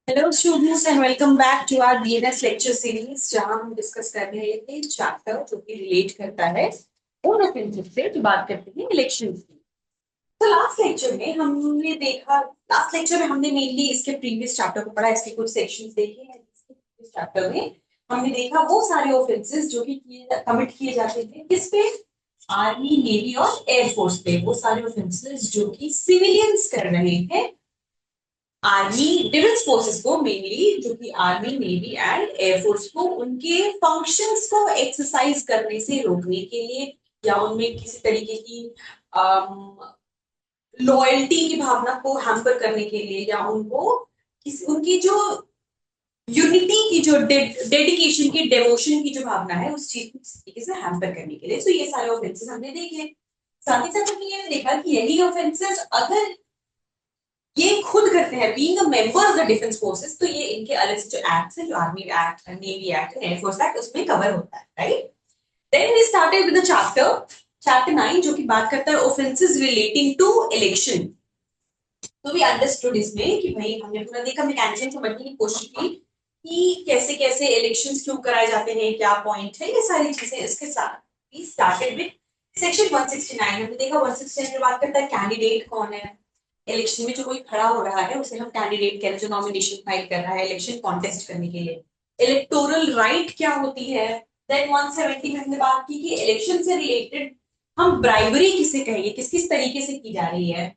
Hello students and welcome back to our BNS lecture series जहां हम discuss कर रहे हैं चैप्टर जो कि रिलेट करता है और ऑफेंसिव से जो बात करते हैं इलेक्शन की। तो लास्ट लेक्चर में हमने देखा, लास्ट लेक्चर में हमने मेनली इसके प्रीवियस चैप्टर को पढ़ा, इसके कुछ सेक्शंस देखे हैं। इस चैप्टर में हमने देखा वो सारे ऑफेंसेस जो कि कमिट किए जाते थे किस पे, आर्मी, नेवी और एयरफोर्स पे। वो सारे ऑफेंसेस जो कि सिविलियंस कर रहे हैं आर्मी डिफेंस फोर्सेस को, मेनली जो कि आर्मी, नेवी एंड एयरफोर्स को उनके फंक्शंस को एक्सरसाइज करने से रोकने के लिए या उनमें किसी तरीके की लॉयल्टी की भावना को हैम्पर करने के लिए या उनको किसी उनकी जो यूनिटी की जो डेडिकेशन की डेवोशन की जो भावना है उस चीज को किसी तरीके से हैम्पर करने के लिए। तो ये सारे ऑफेंसेस हमने देखे। साथ ही साथ हमने ये देखा कि यही ऑफेंसेस अगर ये खुद करते हैं being a member of the defence forces, तो ये इनके अलग से जो एक्ट्स है, जो army act, navy act, air force act, उसमें कवर होता है, right. Then we started with the chapter 9 जो कि बात करता है ऑफेंसेस रिलेटिंग टू इलेक्शन। तो वी अंडरस्टूड इसमें कि भाई हमने पूरा देखा, मैकेनिज्म समझने की कोशिश की कि कैसे कैसे इलेक्शंस क्यों कराए जाते हैं, क्या पॉइंट है, ये सारी चीजें। इसके साथ वी स्टार्टेड विद सेक्शन 169। हमने देखा 169 में बात करता है कैंडिडेट कौन है, इलेक्शन में जो कोई खड़ा हो रहा है उसे हम कैंडिडेट कह रहे हैं, जो नॉमिनेशन फाइल कर रहा है इलेक्शन कॉन्टेस्ट करने के लिए। इलेक्टोरल राइट क्या होती है। देन 170 में हमने बात की कि इलेक्शन से रिलेटेड हम ब्राइबरी किसे कहेंगे, किस किस तरीके से की जा रही है।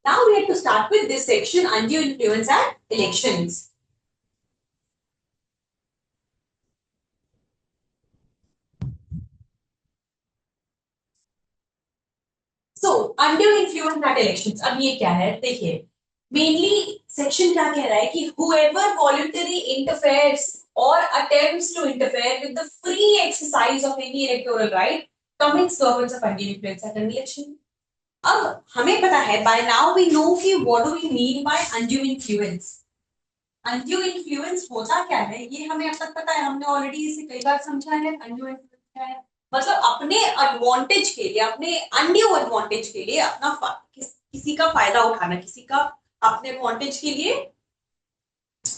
Now we have to start with this section, undue influence at elections. So undue influence at elections, अब ये क्या है देखिए। मेनली सेक्शन क्या कह रहा है कि whoever voluntarily interferes or attempts to interfere with the free exercise of any electoral right commits governments of undue influence at an election। अब हमें पता है, by now we know कि what do we mean by undue influence। undue influence होता क्या है ये हमें अब तक पता है, हमने ऑलरेडी इसे कई बार समझा है। undue influence क्या है, मतलब अपने एडवांटेज के लिए, अपने अनड्यू एडवांटेज के लिए अपना किसी का फायदा उठाना, किसी का अपने एडवांटेज के लिए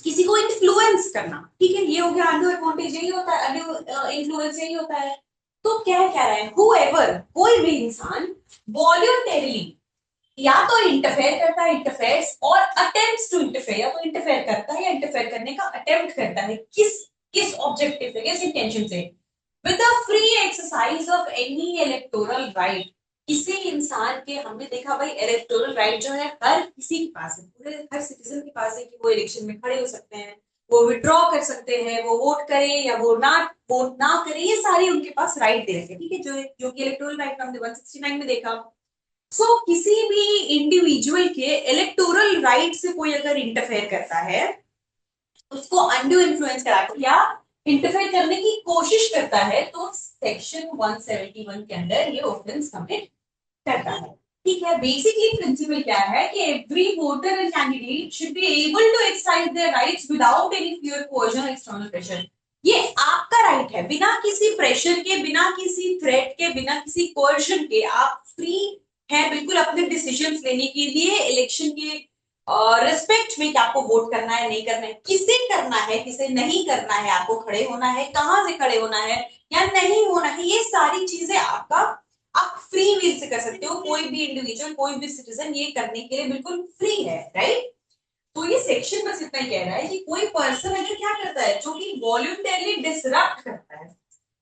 किसी को इन्फ्लुएंस करना। ठीक है, ये हो गया अनड्यू एडवांटेज, यही होता है अनड्यू इन्फ्लुएंस, यही होता है। तो क्या कह रहा है, whoever, कोई भी इंसान वॉल्यूंटरीली या तो इंटरफेयर करता है, इंटरफेयर्स, और अटेम्प्ट्स टू इंटरफेयर, या तो इंटरफेयर करता है या इंटरफेयर करने का अटेम्प्ट करता है, किस किस ऑब्जेक्टिव से, किस इंटेंशन से, with the free exercise of any electoral right. किसी इंसान के, हमने देखा भाई इलेक्टोरल राइट जो है हर किसी के पास है, पूरे हर सिटीजन के पास है कि वो इलेक्शन में खड़े हो सकते हैं, वो विड्रॉ कर सकते हैं, वो वोट करें या वोट ना करें, ये सारी उनके पास राइट दे रखे हैं। ठीक है, जो कि इलेक्टोरल राइट हमने 169 में देखा। सो किसी भी इंडिविजुअल के इलेक्टोरल राइट से कोई अगर इंटरफेयर करता है, उसको अनड्यू इन्फ्लुएंस कराता है या इंटरफेयर करने की कोशिश करता है, तो सेक्शन 171 के अंदर ये ऑफेंस कमिट करता है। ठीक है, बेसिकली प्रिंसिपल क्या है कि every voter and candidate should be able to exercise their rights without any fear, coercion और एक्सटर्नल प्रेशर। ये आपका राइट है, बिना किसी प्रेशर के, बिना किसी थ्रेट के, बिना किसी कोएर्जन के आप फ्री हैं बिल्कुल अपने डिसीजंस लेने के लिए इलेक्शन के रिस्पेक्ट में, कि आपको वोट करना है, नहीं करना है, किसे करना है, किसे नहीं करना है, आपको खड़े होना है, कहां से खड़े होना है या नहीं होना है, ये सारी चीजें आपका, आप फ्री विल से कर सकते हो। कोई भी इंडिविजुअल, कोई भी सिटीजन ये करने के लिए बिल्कुल फ्री है, राइट। तो ये सेक्शन बस इतना ही कह रहा है कि कोई पर्सन अगर क्या करता है जो कि वॉल्यूंटरली डिसरप्ट करता है,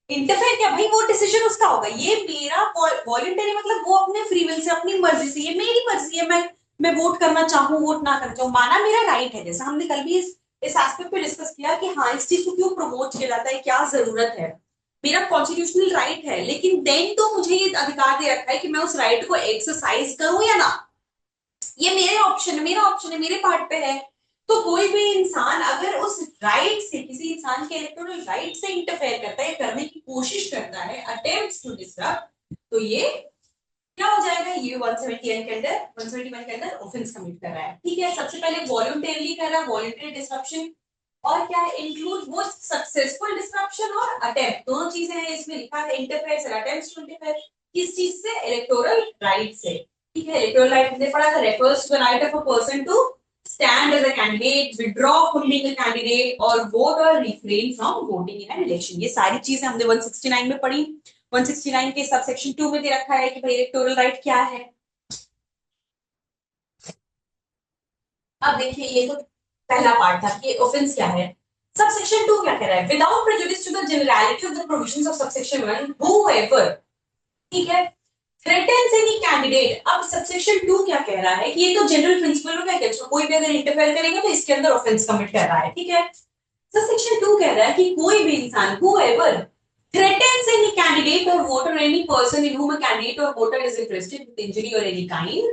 इंटरफेयर, क्या भाई वो डिसीजन उसका होगा, ये मेरा वॉल्यूंटरी, मतलब वो अपने फ्री विल से, अपनी मर्जी से, ये मेरी मर्जी है, मैं वोट करना चाहूँ, वोट ना करना चाहूँ, माना मेरा राइट है। जैसा हमने कल भी इस एस्पेक्ट पे डिस्कस किया कि हाँ इस चीज को क्यों प्रमोट किया जाता है, क्या जरूरत है। मेरा कॉन्स्टिट्यूशनल राइट है, लेकिन देन तो मुझे ये अधिकार दे रखा है कि मैं उस राइट को एक्सरसाइज करूं या ना, ये मेरे ऑप्शन है, मेरा ऑप्शन है, मेरे पार्ट पे है। तो कोई भी इंसान अगर उस राइट से, किसी इंसान के इलेक्टोरल राइट से इंटरफेयर करता है, करने की कोशिश करता है, अटेम्प्ट्स टू डिसरप्ट, तो ये क्या हो जाएगा, ये 171 के अंदर, 171 के अंदर ऑफेंस कमिट कर रहा है। ठीक है, सबसे पहले वॉलंटरली कर रहा है, वॉलंटरी डिसरप्शन, और क्या है, इंक्लूड वो सक्सेसफुल डिसरप्शन और अटेम्प्ट, दोनों चीजें हैं इसमें लिखा है, इंटरफेयर और अटेम्प्ट्स टू इंटरफेयर, किस चीज से, इलेक्टोरल राइट से। ठीक है, इलेक्टोरल राइट हमने पढ़ा था, refers to the right of a person to stand as a candidate, withdraw from being a candidate, or vote or refrain from voting in an election. ये सारी चीजें हमने 169 में पढ़ी. 169 के सब सेक्शन 2 में दे रखा है कि भाई इलेक्टोरल राइट क्या है. अब देखिए ये तो पहला पार्ट था कि ऑफेंस क्या है. सबसेक्शन 2 क्या कह रहा है? Without prejudice to the generality of the provisions of subsection 1, whoever, ठीक है, थ्रेटन्स एनी कैंडिडेट. अब सबसेक्शन 2 क्या कह रहा है कि ये तो जनरल प्रिंसिपल हो गया कि कोई भी अगर इंटरफेयर करेगा तो इसके अंदर ऑफेंस कमिट कर रहा है. ठीक है. सबसेक्शन 2 कह रहा है कि कोई भी इंसान, whoever threatens any candidate or voter or any person in whom a candidate or voter is interested with injury or any kind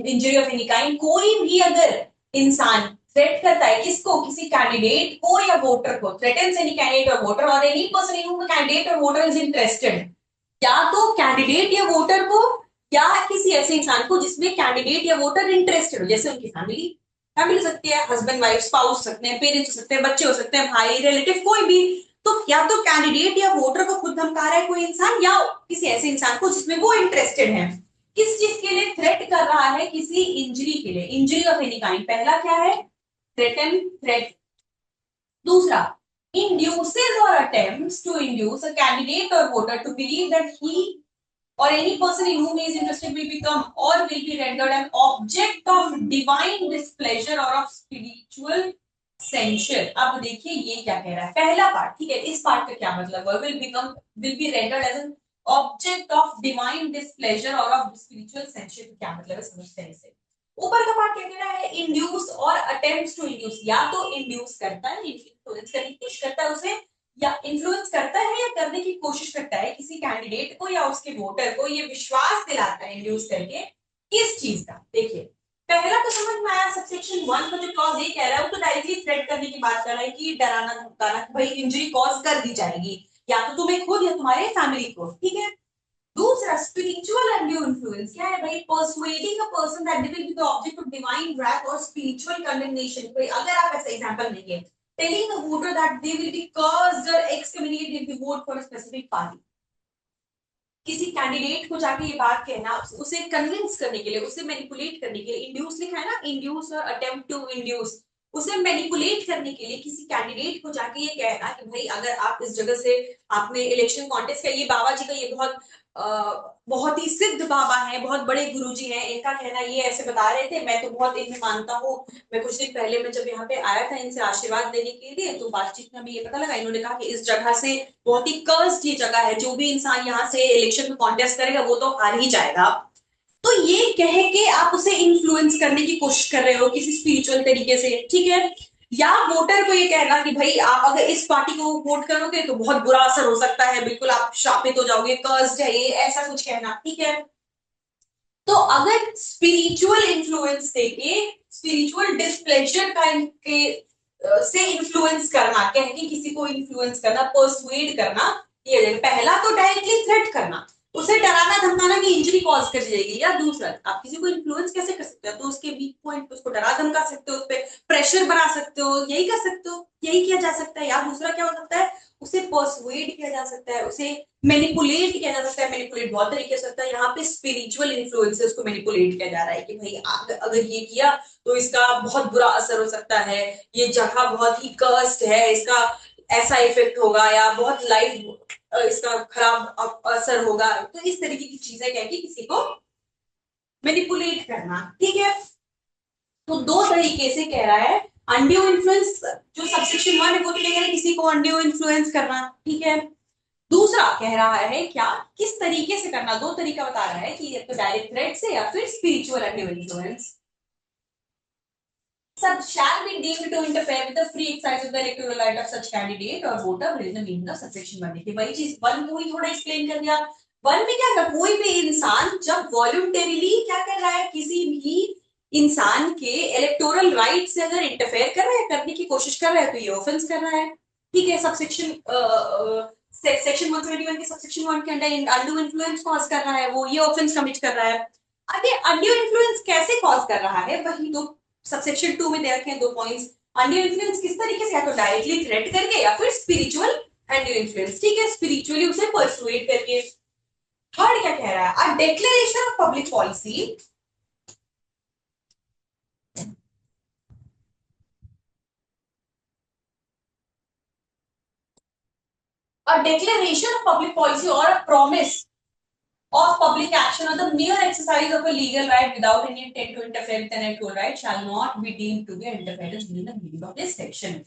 injury of any kind, कोई भी अगर इंसान थ्रेट करता है किसको? किसी कैंडिडेट को या वोटर को. थ्रेटन्स एनी कैंडिडेट और वोटर और any person in whom a candidate or voter is interested, या तो कैंडिडेट या वोटर को या किसी ऐसे इंसान को जिसमें कैंडिडेट या वोटर इंटरेस्टेड हो, जैसे उनकी फैमिली हो सकती है, हस्बैंड वाइफ स्पाउस हो सकते हैं, पेरेंट्स हो सकते हैं, बच्चे हो सकते हैं, भाई रिलेटिव कोई भी. तो या तो कैंडिडेट या वोटर को खुद धमका रहा है कोई इंसान, या किसी ऐसे इंसान को जिसमें वो इंटरेस्टेड है. किस चीज के लिए थ्रेट कर रहा है? किसी इंजरी के लिए. Injury of any kind. पहला क्या है? Threaten, threat. दूसरा, induces or attempts to induce a candidate or voter to believe that he or any person in whom he is interested will become or will be rendered an object of divine displeasure or of spiritual censure. अब देखिए ये क्या कह रहा है. पहला part, ठीक है, इस पार्ट का क्या मतलब है? will be rendered as an object of divine displeasure or of spiritual censure. क्या मतलब है समझते हैं इसे. ऊपर का पार्ट क्या कह रहा है? इंड्यूस और अटेम्प्ट्स टू इंड्यूस. या तो इंड्यूस करता है, इन्फ्लुएंस करने की कोशिश करता है उसे, या इन्फ्लुएंस करता है या करने की कोशिश करता है किसी कैंडिडेट को या उसके वोटर को, ये विश्वास दिलाता है इंड्यूस करके. किस चीज का? देखिए पहला तो समझ में आया. सबसेक्शन 1 का जो क्लॉज ये कह रहा है वो तो डायरेक्टली थ्रेट करने की बात कर रहा है कि डराना धमकाना, भाई इंजरी कॉज कर दी जाएगी या तो तुम्हें खुद या तुम्हारे फैमिली को. ठीक है. दूसरा, स्पिरिचुअल undue influence क्या है भाई? persuading a person that they will be the object of divine wrath or spiritual condemnation. कोई अगर आप ऐसा एग्जांपल लेंगे, telling a voter that they will be cursed or excommunicated if they vote for a specific party. किसी candidate को जाके ये बात कहना, उसे कन्विंस करने के लिए, उसे मैनिपुलेट करने के लिए. इंड्यूस लिखा है ना, इंड्यूस और अटेम्प्ट टू इंड्यूस. उसे मैनिपुलेट करने के लिए किसी कैंडिडेट को जाके ये कहना कि भाई अगर आप इस जगह से, आपने इलेक्शन कॉन्टेस्ट किया, ये बाबा जी का ये बहुत ही सिद्ध बाबा है, बहुत बड़े गुरुजी हैं, इनका कहना ये ऐसे बता रहे थे, मैं तो बहुत इन्हें मानता हूँ. मैं कुछ दिन पहले मैं जब यहाँ पे आया था इनसे आशीर्वाद लेने के लिए, तो बातचीत में हमें ये पता लगा, इन्होंने कहा कि इस जगह से बहुत ही कर्स्ड ये जगह है, जो भी इंसान यहाँ से इलेक्शन में कॉन्टेस्ट करेगा वो तो हार ही जाएगा. तो ये कह के आप उसे इन्फ्लुएंस करने की कोशिश कर रहे हो किसी स्पिरिचुअल तरीके से. ठीक है. या वोटर को ये कहना कि भाई आप अगर इस पार्टी को वोट करोगे तो बहुत बुरा असर हो सकता है, बिल्कुल आप शापित हो जाओगे, कर्स्ड है ये, ऐसा कुछ कहना. ठीक है. तो अगर स्पिरिचुअल इन्फ्लुएंस देके, स्पिरिचुअल डिस्प्लेजर के से इन्फ्लुएंस करना, कह के किसी को इन्फ्लुएंस करना, पर्सुएड करना, ये पहला तो डायरेक्टली थ्रेट करना, उसे डराना धमकाना कि इंजरी कॉज कर जाएगी. या दूसरा, आप किसी को इन्फ्लुएंस कैसे कर सकते हो? तो उसके वीक पॉइंट पे उसको डरा धमका सकते हो, उस पर प्रेशर बना सकते हो, यही कर सकते हो, यही किया जा सकता है. या दूसरा क्या हो सकता है? उसे पर्सुएड किया जा सकता है, उसे मैनिपुलेट किया जा सकता है. मैनिपुलेट बहुत तरीके से होता है, यहाँ पे स्पिरिचुअल इन्फ्लुएंसेस को मैनिपुलेट किया जा रहा है कि भाई अगर ये किया तो इसका बहुत बुरा असर हो सकता है, ये जगह बहुत ही कर्स्ड है, इसका ऐसा इफेक्ट होगा, या बहुत लाइफ इसका खराब असर होगा. तो इस तरीके की चीजें कह के किसी को मैनिपुलेट करना. ठीक है. तो दो तरीके से कह रहा है. अनड्यू इन्फ्लुएंस जो सबसेक्शन 1 है वो तो कह रहा है किसी को अनड्यू इन्फ्लुएंस करना. ठीक है. दूसरा कह रहा है क्या, किस तरीके से करना. दो तरीका बता रहा है कि तो डायरेक्ट थ्रेट से या फिर spiritual undue influence. Such shall be deemed to interfere with the free exercise of the electoral right of such candidate or voter within the meaning of subsection 1. देखिए वही चीज 1 को ही थोड़ा एक्सप्लेन कर दिया. 1 में क्या था? कोई भी इंसान जब वॉलंटरीली क्या कर रहा है, किसी भी इंसान के इलेक्टोरल राइट से अगर इंटरफेयर कर रहा है, करने की कोशिश कर रहा है, तो ये ऑफेंस कर रहा है. ठीक है. सबसेक्शन सेक्शन 121 के सबसेक्शन 1 के अंडर अनड्यू इन्फ्लुएंस कॉज कर रहा है, वो ये ऑफेंस कमिट कर रहा है. अब ये अनड्यू इन्फ्लुएंस कैसे कॉज कर रहा है, वही तो सबसेक्शन 2 में दे रखे हैं 2 पॉइंट्स. अनड्यू इन्फ्लुएंस किस तरीके से, या तो डायरेक्टली थ्रेट करके या फिर स्पिरिचुअल अनड्यू इन्फ्लुएंस. ठीक है. स्पिरिचुअली उसे परसुएड करके. थर्ड क्या कह रहा है? A declaration of public policy a declaration of public policy or a promise of public action or the mere exercise of a legal right without any intent to interfere with an actual right shall not be deemed to be an interference within the meaning of this section.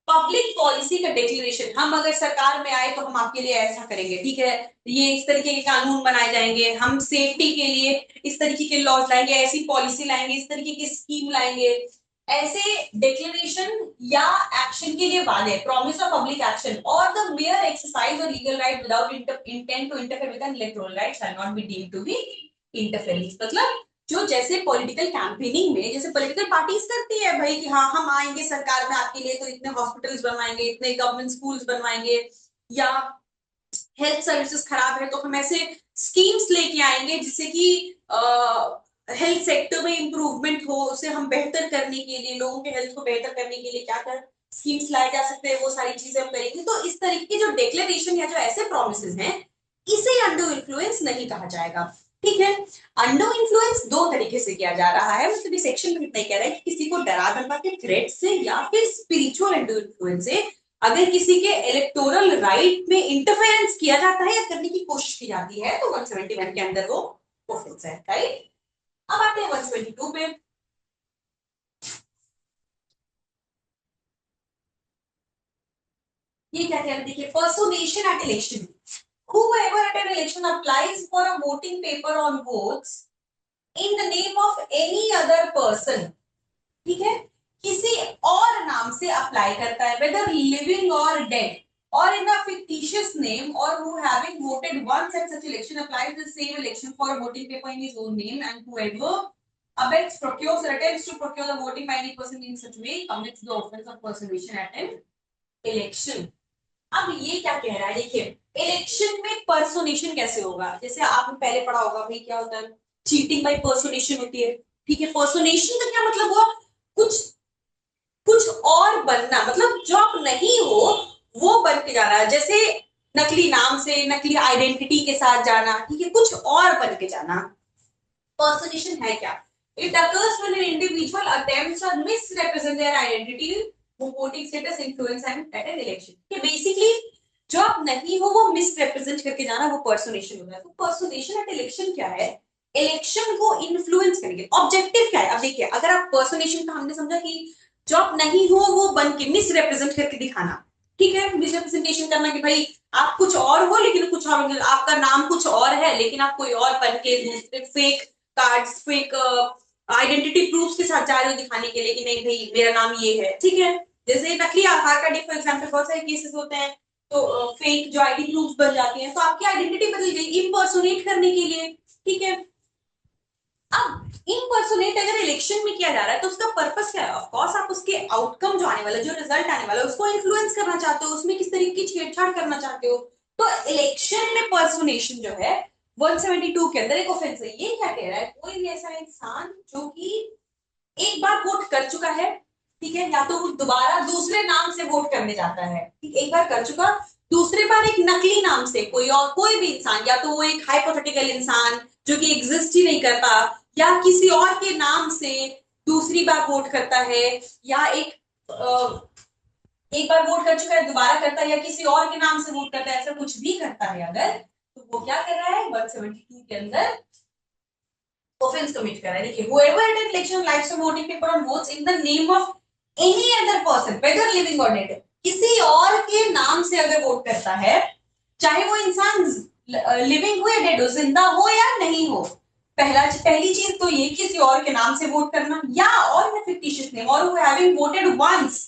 Public policy का declaration, हम अगर सरकार में आए तो हम आपके लिए ऐसा करेंगे, ठीक है, ये इस तरीके के कानून बनाए जाएंगे, हम सेफ्टी के लिए इस तरीके के लॉज लाएंगे, ऐसी पॉलिसी लाएंगे, इस तरीके की स्कीम लाएंगे, ऐसे डिक्लेरेशन या एक्शन के लिए वादे, प्रॉमिस ऑफ पब्लिक एक्शन और द मेयर एक्सरसाइज और legal right without intent to interfere with an electoral right shall not be deemed to be interference. मतलब जो जैसे पॉलिटिकल कैंपेनिंग में जैसे पॉलिटिकल पार्टीज करती है भाई कि हाँ हम आएंगे सरकार में आपके लिए तो इतने हॉस्पिटल्स बनवाएंगे, इतने गवर्नमेंट स्कूल्स बनवाएंगे, या हेल्थ सर्विसेज खराब है तो हम ऐसे स्कीम्स लेके आएंगे जिससे कि हेल्थ सेक्टर में इंप्रूवमेंट हो, उसे हम बेहतर करने के लिए, लोगों के हेल्थ को बेहतर करने के लिए क्या कर स्कीम्स लाए जा सकते हैं, वो सारी चीजें हम करेंगे। तो इस तरीके की जो डिक्लेरेशन या जो ऐसे प्रोमिसेस हैं, इसे अंडू इन्फ्लुएंस नहीं कहा जाएगा, ठीक है। अंडू इन्फ्लुएंस दो तरीके से किया जा रहा है, मतलब सेक्शन में इतना ही कह रहा है कि किसी को डरा धमका के थ्रेट से या फिर स्पिरिचुअल अंडू इन्फ्लुएंस से अगर किसी के इलेक्टोरल राइट में इंटरफेरेंस किया जाता है या करने की कोशिश की जाती है तो 171 के अंदर वो ऑफेंस है, राइट। अब आते हैं 122 पे। ये क्या कह रहे हैं, देखिए, personation at election, whoever at an election applies for a voting paper on votes in the name of any other person, ठीक है, किसी और नाम से अप्लाई करता है, whether living or dead, or in a fictitious name, or who having voted once at such election applies the same election for a voting paper in his own name, and whoever abets, procures, or attempts to procure the voting by any person in such way commits the offense of personation at an election। अब ये क्या कह रहा है, देखिए, election में पर्सोनेशन कैसे होगा, जैसे आपने पहले पढ़ा होगा भाई क्या होता है, चीटिंग बाय पर्सोनेशन होती है, ठीक है। पर्सोनेशन का क्या मतलब हुआ, कुछ कुछ और बनना, मतलब जो आप नहीं हो वो बन के जाना, जैसे नकली नाम से, नकली आइडेंटिटी के साथ जाना, ठीक है, कुछ और बन के जाना। पर्सोनेशन है क्या, it occurs when an individual attempts or misrepresent their identity, voting status, influence and at an election, कि बेसिकली जो आप नहीं हो वो मिसरिप्रेजेंट करके जाना, वो पर्सोनेशन होता है। तो पर्सोनेशन एट इलेक्शन क्या है, इलेक्शन को इन्फ्लुएंस करेंगे। ऑब्जेक्टिव क्या है, अब देखिए, अगर आप पर्सोनेशन का हमने समझा कि जो आप नहीं हो वो बन के मिसरिप्रेजेंट करके दिखाना, ठीक है, मिसरिप्रेजेंटेशन करना कि भाई आप कुछ और हो लेकिन कुछ और, आपका नाम कुछ और है लेकिन आप कोई और बन के दूसरे fake cards, fake identity proofs के साथ जा रहे हो दिखाने के लिए कि नहीं भाई मेरा नाम ये है, ठीक है। जैसे नकली आधार कार्ड फॉर एग्जांपल बहुत सारे केसेस होते हैं, तो फेक जो आईडी प्रूफ बन जाती हैं, तो आपकी आइडेंटिटी बदल गई इम्पर्सोनेट करने के लिए, ठीक है। अब इम्पर्सोनेट अगर इलेक्शन में किया जा रहा है तो उसका पर्पस क्या है, ऑफ कोर्स आप उसके आउटकम जो आने वाला, जो रिजल्ट आने वाला है उसको इन्फ्लुएंस करना चाहते हो, उसमें किस तरीके की छेड़छाड़ करना चाहते हो। तो इलेक्शन में पर्सोनेशन जो है 172 के अंदर एक ऑफेंस है। ये क्या कह रहा है, कोई भी ऐसा इंसान जो कि एक बार वोट कर चुका है, ठीक है, या तो वो दोबारा दूसरे नाम से वोट करने जाता है, ठीक, एक बार कर चुका, दूसरे बार एक नकली नाम से कोई और, कोई भी इंसान, या तो वो एक हाइपोथेटिकल इंसान जो कि एग्जिस्ट ही नहीं करता, या किसी और के नाम से दूसरी बार वोट करता है, या एक बार वोट कर चुका है दोबारा करता है, या किसी और के नाम से वोट करता है, ऐसा कुछ भी करता है अगर, तो वो क्या कर रहा है 172 के अंदर ऑफेंस कमिट कर रहा है। देखिए, whoever at an election likes to voting paper on votes in the name of any other person whether living or dead, किसी और के नाम से अगर वोट करता है, चाहे वो इंसान लिविंग हो या डेड हो, जिंदा हो या नहीं हो, पहली चीज तो ये किसी और के नाम से वोट करना, या और फिक्टिशियस नेम, और who having voted once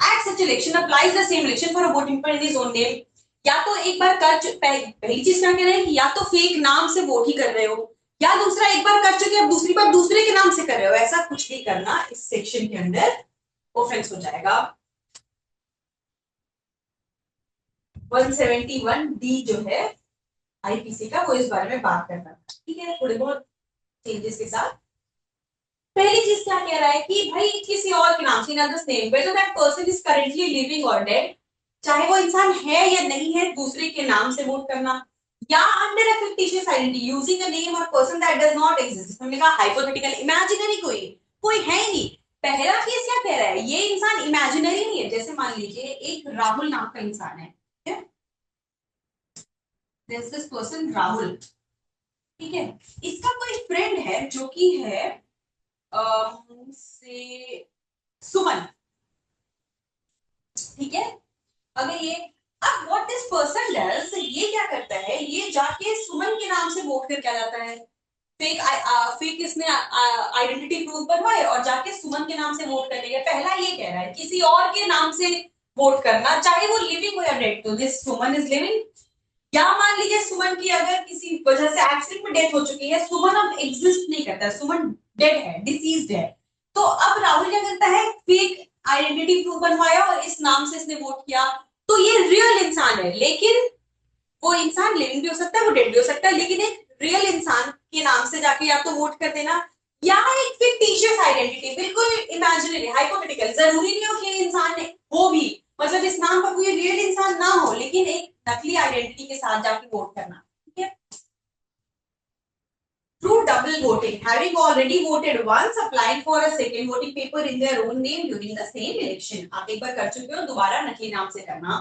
at such election applies the same election for a voting per his own name, या तो एक बार पहली चीज क्या कह रहे हैं कि या तो फेक नाम से वोट ही कर रहे हो, या दूसरा एक बार कर चुके अब दूसरी बार दूसरे के नाम से कर रहे हो, ऐसा कुछ भी करना इस सेक्शन के अंदर ऑफेंस हो जाएगा। 171 डी जो है आईपीसी का, वो इस बारे में बात करता है, ठीक है, थोड़े बहुत चेंजेस के साथ। पहली चीज क्या कह रहा है कि भाई किसी और के नाम से, in others name, whether that person is currently living or dead, चाहे वो इंसान है या नहीं है, दूसरे के नाम से वोट करना, या under a fictitious identity using a name और person that does not exist, हमने कहा हाइपोथेटिकल, इमेजिनरी, कोई है ही नहीं। पहला केस क्या कह रहा है, ये इंसान इमेजिनरी नहीं है, जैसे मान लीजिए एक राहुल नाम का इंसान है, ठीक है? there's this person राहुल, ठीक है, इसका कोई फ्रेंड है जो कि है से सुमन, ठीक है। अगर ये, अब व्हाट दिस पर्सन डज, ये क्या करता है, ये जाके सुमन के नाम से वोट करके आ जाता है, फेक फेक इसने आइडेंटिटी प्रूफ बनवाए और जाके सुमन के नाम से वोट कर लिया। पहला ये कह रहा है किसी और के नाम से वोट करना, चाहे वो लिविंग हो या डेड, तो दिस सुमन इज लिविंग। या मान लीजिए सुमन की अगर किसी वजह से एक्सीडेंट में डेथ हो चुकी है, सुमन अब एग्जिस्ट नहीं करता, सुमन डेड है, डिसीज्ड है, तो अब राहुल क्या करता है, फेक आइडेंटिटी प्रूफ बनवाया और इस नाम से इसने वोट किया, तो ये रियल इंसान है, लेकिन वो इंसान लिविंग भी हो सकता है, वो डेड भी हो सकता है, लेकिन एक रियल इंसान के नाम से जाके या तो वोट कर देना, या एक फिक्टिशियस आइडेंटिटी, बिल्कुल इमेजिनरी हाइपोथेटिकल, जरूरी नहीं हो कि इंसान हो भी, मतलब इस नाम पर कोई रियल इंसान ना हो, लेकिन एक नकली आइडेंटिटी के साथ जाके वोट करना, ठीक है। Through double voting, having already voted once, applying for a second voting paper in their own name during the same election. आप एक बार कर चुके हो, दोबारा नकली नाम से करना।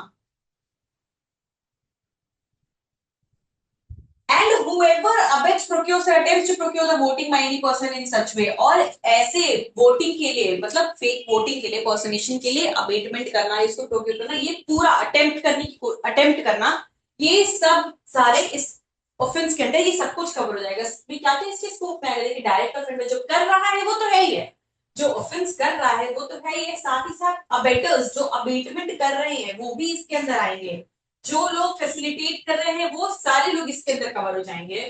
And whoever abets procures or attempts to procure the voting by any person in such way, और ऐसे वोटिंग के लिए, मतलब फेक वोटिंग के लिए, पर्सनेशन के लिए अबेटमेंट करना, इसको प्रोक्योर करना, ये पूरा अटेम्प्ट करना, ये सब सारे इस ऑफेंस के अंदर, ये सब कुछ कवर हो जाएगा। भी क्या थे इसके स्कोप में, अगर डायरेक्ट ऑफेंस में जो कर रहा है वो तो है ही है, जो ऑफेंस कर रहा है वो तो है ही है, साथ ही साथ अबेटर्स जो अबेटमेंट कर रहे हैं वो भी इसके अंदर आएंगे, जो लोग फैसिलिटेट कर रहे हैं वो सारे लोग इसके अंदर कवर हो जाएंगे।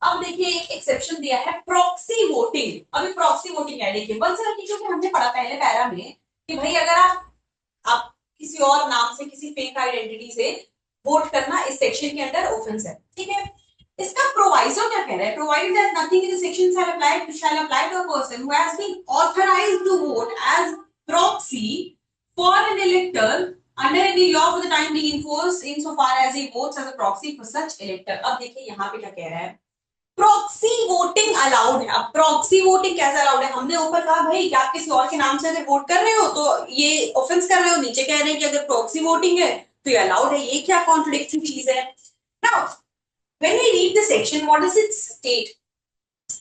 अब देखिए एक एक्सेप्शन दिया है, प्रॉक्सी वोटिंग। अभी प्रॉक्सी वोटिंग है, देखिए वन सर क्योंकि हमने पढ़ा पहले पैरा में कि भाई अगर आप किसी और नाम से, किसी फेक आइडेंटिटी से वोट करना इस सेक्शन के अंदर ऑफेंस है, ठीक है। इसका प्रोवाइजो क्या कह रहा है, provided that nothing in the section shall apply to a person who has been authorized to vote as proxy for an elector under any law for the time being enforced insofar as he votes as a proxy for such elector। अब देखिए यहाँ पे क्या कह रहा है, proxy voting allowed है। अब प्रॉक्सी वोटिंग कैसे अलाउड है, हमने ऊपर कहा भाई कि आप किसी और के नाम से अगर वोट कर रहे हो तो ये ऑफेंस कर रहे हो, नीचे कह रहे हैं कि अगर प्रॉक्सी वोटिंग है तो ये अलाउड है, ये क्या कॉन्ट्रडिक्टिंग चीज है। Now when we read the section what does it state,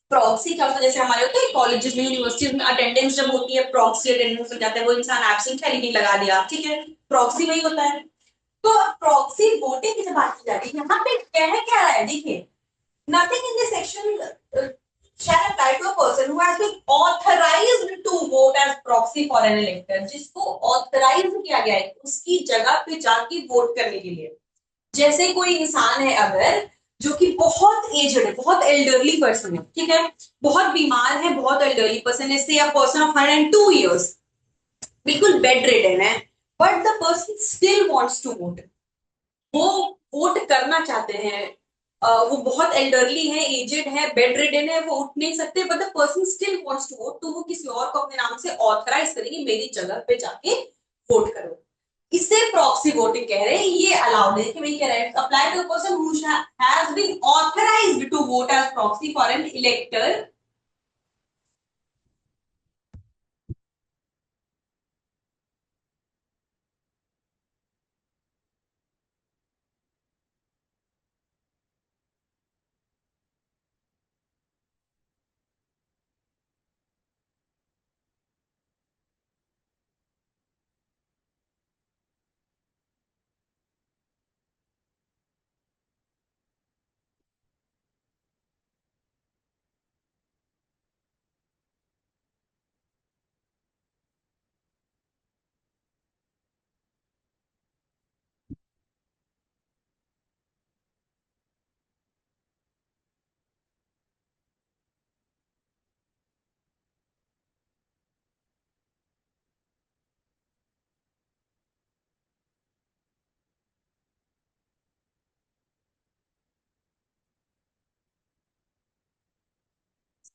proxy क्या होता है, जैसे हमारे होते हैं कॉलेजेस में, यूनिवर्सिटीज में अटेंडेंस जब होती है, प्रॉक्सी अटेंडेंस हो जाता है, वो इंसान एब्सेंट है लेकिन लगा दिया, ठीक है, प्रॉक्सी वही होता है। तो प्रॉक्सी वोटिंग की जब बात की जाती है, यहाँ पे कह क्या रहा है, देखिए nothing in this section shall apply to a person who has been authorized to vote as proxy for an elector, जिसको ऑथराइज किया गया है उसकी जगह पे जाके वोट करने के लिए। जैसे कोई इंसान है अगर जो कि बहुत एजड है, बहुत एल्डरली पर्सन है, ठीक है, बहुत बीमार है, बहुत एल्डरली पर्सन है, say a person of 102 years, बिल्कुल बेड रिडन है, but the person still wants to vote, वो वोट करना चाहते हैं, वो बहुत एल्डरली है, एजेड है, बेड रिडन है, वो उठ नहीं सकते, but the person still wants to vote, तो वो किसी और को अपने नाम से ऑथराइज करेंगे, मेरी जगह पे जाके वोट करो, इसे प्रॉक्सी वोटिंग कह रहे हैं। ये अलाउड है कि भाई कह रहे हैं apply to a person who has been authorised to vote as proxy for an elector.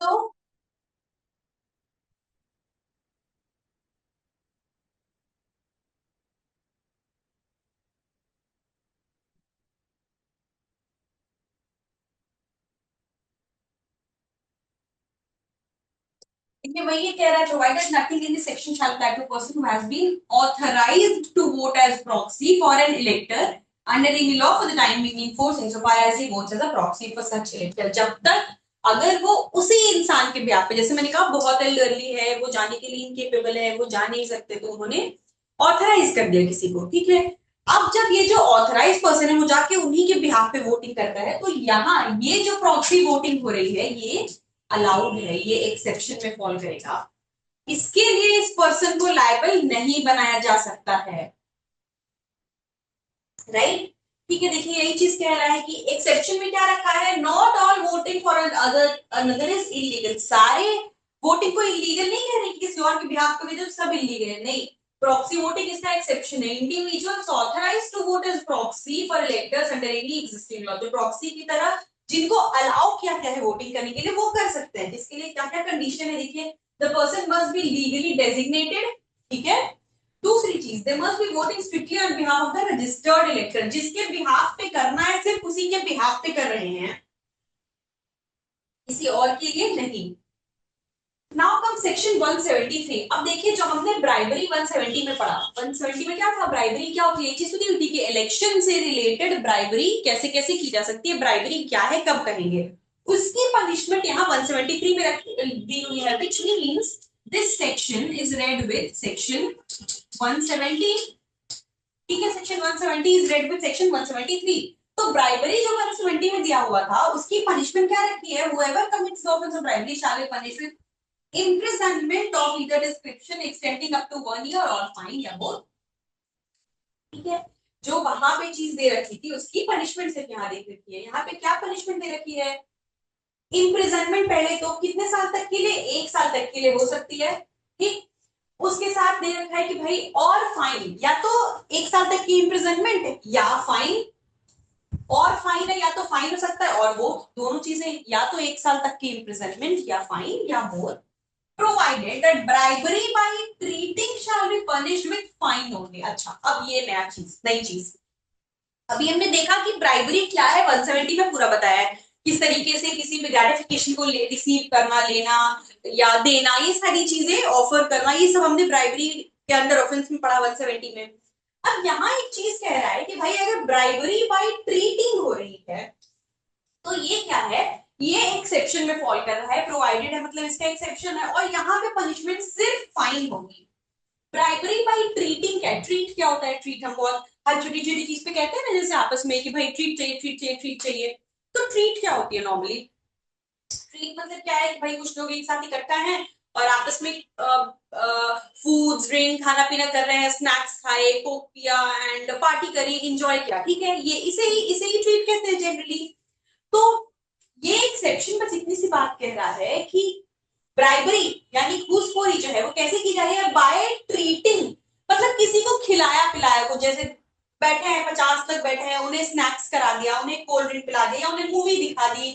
तो देखिए वही ये कह रहा है, provided nothing in this section shall apply to person who has been authorised to vote as proxy for an elector under any law for the time being in force insofar as he votes as a proxy for such elector. जब तक अगर वो उसी इंसान के ब्याह पे, जैसे मैंने कहा बहुत एल्डरली है, वो जाने के लिए इनकेपेबल है, वो जा नहीं सकते, तो उन्होंने ऑथराइज कर दिया किसी को, ठीक है। अब जब ये जो ऑथराइज पर्सन है वो जाके उन्हीं के बिहाफ पे वोटिंग करता है, तो यहाँ ये जो प्रॉक्सी वोटिंग हो रही है ये अलाउड है, ये एक्सेप्शन में फॉल करेगा। इसके लिए इस पर्सन को लायबल नहीं बनाया जा सकता है, राइट। ठीक है, देखिए यही चीज कह रहा है कि एक्सेप्शन में क्या रखा है, not all voting for other another is illegal. सारे वोटिंग को इलीगल नहीं कह रहे कि किसी और के बिहाफ पे जो सब इलीगल है, नहीं। प्रॉक्सी वोटिंग इसका एक्सेप्शन है। Individuals authorised to vote as proxy for electors under any existing law, जो प्रॉक्सी की तरह जिनको अलाउ किया गया है वोटिंग करने के लिए वो कर सकते हैं। जिसके लिए क्या क्या कंडीशन है, देखिए the person must be legally designated, ठीक है। दूसरी चीज, they must be voting strictly on behalf of the registered इलेक्टर, जिसके बिहाफ पे करना है सिर्फ उसी के बिहाफ पे कर रहे हैं, किसी और के लिए नहीं। Now come section 173। अब देखिए जो हमने ब्राइबरी 170 में पढ़ा, 170 में क्या था, ब्राइबरी क्या होती है, ये चीज होती है कि इलेक्शन से रिलेटेड ब्राइबरी कैसे कैसे की जा सकती है, ब्राइबरी क्या है, कब कहेंगे, उसकी पनिशमेंट यहाँ 173 में दी हुई है, which means this section is read with section 170, ठीक है। Section 170 is read with section 173। तो ब्राइबरी जो 170 में दिया हुआ था उसकी पनिशमेंट क्या रखी है, whoever commits the offense of bribery shall be punished with imprisonment of either description extending up to 1 year or fine या both, ठीक है। जो वहां पे चीज दे रखी थी उसकी पनिशमेंट सिर्फ यहाँ दे रखी है। यहाँ पे क्या पनिशमेंट दे रखी है, इम्प्रिजनमेंट, पहले तो कितने साल तक के लिए, 1 साल तक के लिए हो सकती है, ठीक। उसके साथ दे रखा है कि भाई और फाइन, या तो 1 साल तक की इम्प्रिजनमेंट या फाइन, और फाइन है या तो फाइन हो सकता है और वो दोनों चीजें, या तो 1 साल तक की इम्प्रिजनमेंट या फाइन या more, provided that bribery by treating shall be punished with fine only. अच्छा, अब ये नया चीज, नई चीज, अभी हमने देखा कि ब्राइबरी क्या है, 170 में पूरा बताया है किस तरीके से किसी भी ग्रेटिफिकेशन को रिसीव करना, लेना या देना, ये सारी चीजें ऑफर करना, ये सब हमने ब्राइबरी के अंडर ऑफेंस में पढ़ा 170 में। अब यहाँ एक चीज कह रहा है कि भाई अगर ब्राइबरी बाय ट्रीटिंग हो रही है तो ये क्या है, ये एक्सेप्शन में फॉल कर रहा है, प्रोवाइडेड है मतलब इसका एक्सेप्शन है, और यहाँ पे पनिशमेंट सिर्फ फाइन होगी। ब्राइबरी बाय ट्रीटिंग क्या है, ट्रीट क्या होता है, ट्रीट हम बहुत हर छोटी छोटी चीज पे कहते हैं ना, जैसे आपस में कि भाई ट्रीट चाहिए, ट्रीट चाहिए, ट्रीट चाहिए। तो ट्रीट क्या होती है नॉर्मली, ट्रीट मतलब क्या है कि भाई कुछ लोग एक साथ इकट्ठा हैं और आपस में फूड ड्रिंक खाना पीना कर रहे हैं, स्नैक्स खाए, कोक पिया एंड पार्टी करी, एंजॉय किया, ठीक है। ये इसे ही ट्रीट कहते हैं जनरली। तो ये एक्सेप्शन बस इतनी सी बात कह रहा है कि ब्राइबरी यानी घूसखोरी जो है वो कैसे की जा रही है, बाय ट्रीटिंग, मतलब किसी को खिलाया पिलाया को, जैसे बैठे हैं 50 तक बैठे हैं, उन्हें स्नैक्स करा दिया, उन्हें कोल्ड ड्रिंक पिला दिया, उन्हें मूवी दिखा दी,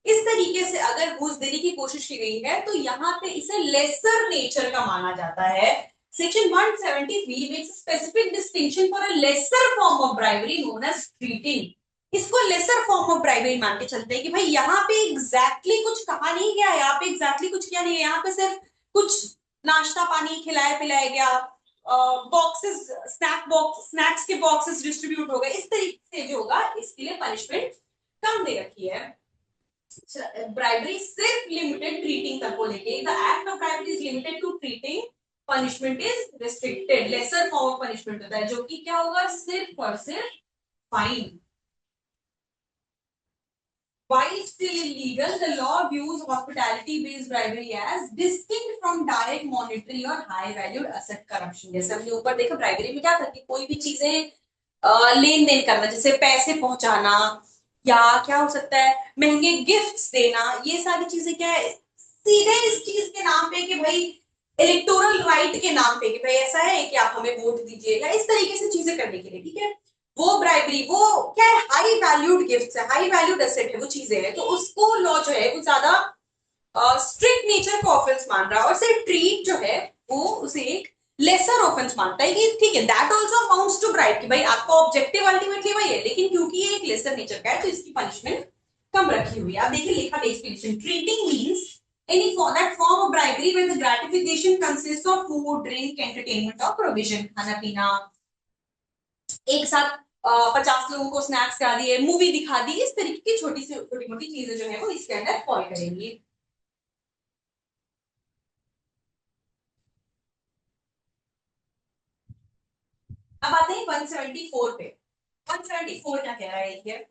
इस तरीके से अगर घूस देने की कोशिश की गई है तो यहाँ पे इसे लेसर नेचर का माना जाता है। Section 173 makes a specific distinction for a lesser form of bribery known as treating। इसको लेसर फॉर्म ऑफ ब्राइबरी मान के चलते हैं कि भाई यहाँ पे एग्जैक्टली कुछ कहा नहीं गया, यहाँ पे एग्जैक्टली कुछ किया नहीं है, यहाँ पे सिर्फ कुछ नाश्ता पानी खिलाया पिलाया गया, बॉक्सेस स्नैक्स के बॉक्सेस डिस्ट्रीब्यूट हो गए, इस तरीके से जो होगा इसके लिए पनिशमेंट कम दे रखी है। ब्राइबरी सिर्फ लिमिटेड ट्रीटिंग तक को लेके, the act of bribery is limited to treating, punishment is restricted, lesser form of punishment होता है जो कि क्या होगा, सिर्फ और सिर्फ fine. While still illegal, the law views hospitality-based bribery as distinct from direct monetary or high-valued asset corruption। जैसे हमने ऊपर देखा ब्राइबरी में क्या था कि कोई भी चीजें लेन देन करना, जैसे पैसे पहुंचाना या क्या हो सकता है महंगे गिफ्ट्स देना, ये सारी चीजें क्या है सीधे इस चीज के नाम पे कि भाई इलेक्टोरल राइट के नाम पे कि भाई ऐसा है कि आप हमें वोट दीजिए, या इस तरीके से चीजें करने के लिए, ठीक है। वो ब्राइबरी, वो क्या है, हाई वैल्यूड गिफ्ट्स है, हाई वैल्यूड एसेट है, वो चीजें हैं, तो उसको लॉ जो है वो ज्यादा स्ट्रिक्ट नेचर का ऑफेंस मान रहा है, और सिर्फ ट्रीट जो है वो उसे एक लेसर ऑफेंस मानता है कि ठीक है that also amounts to bribe, कि भाई आपका ऑब्जेक्टिव अल्टीमेटली वही है, लेकिन क्योंकि ये एक लेसर नेचर का है तो इसकी पनिशमेंट कम रखी हुई है। आप देखिए लिखा explanation, treating means any for that form of bribery where the gratification consists of food, drink, entertainment or provision, खाना पीना, एक साथ 50 लोगों को स्नैक्स खिला दिए, मूवी दिखा दी, इस तरीके की छोटी मोटी चीजें जो है वो इसके अंदर फॉल करेंगी। अब आते हैं 174 पे। 174 क्या कह रहा है ये?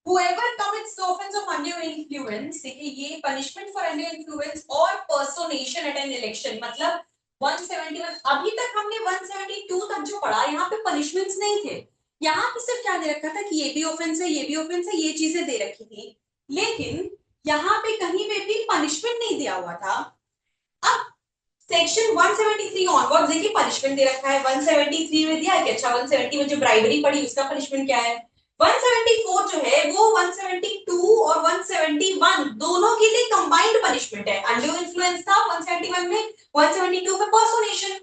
Whoever commits the offense of undue influence, देखिए ये punishment for undue influence और personation at an election, मतलब 171, अभी तक हमने 172 तक जो पढ़ा, यहाँ पे punishments नहीं थे। यहाँ पे सिर्फ क्या दे रखा था कि ये भी ऑफेंस है, ये भी ऑफेंस है, ये चीजें दे रखी थी, लेकिन यहाँ पे कहीं पे भी पनिशमेंट नहीं दिया हुआ था। अब सेक्शन 173 ऑनवर्ड देखिए पनिशमेंट दे रखा है। 173 में दिया है कि अच्छा 170 में जो ब्राइबरी पड़ी उसका पनिशमेंट क्या है। 174 जो है वो 172 और 171 दोनों के लिए कंबाइंड पनिशमेंट है। अनड्यू इन्फ्लुएंस था 171 में, 172 में पर्सोनेशन।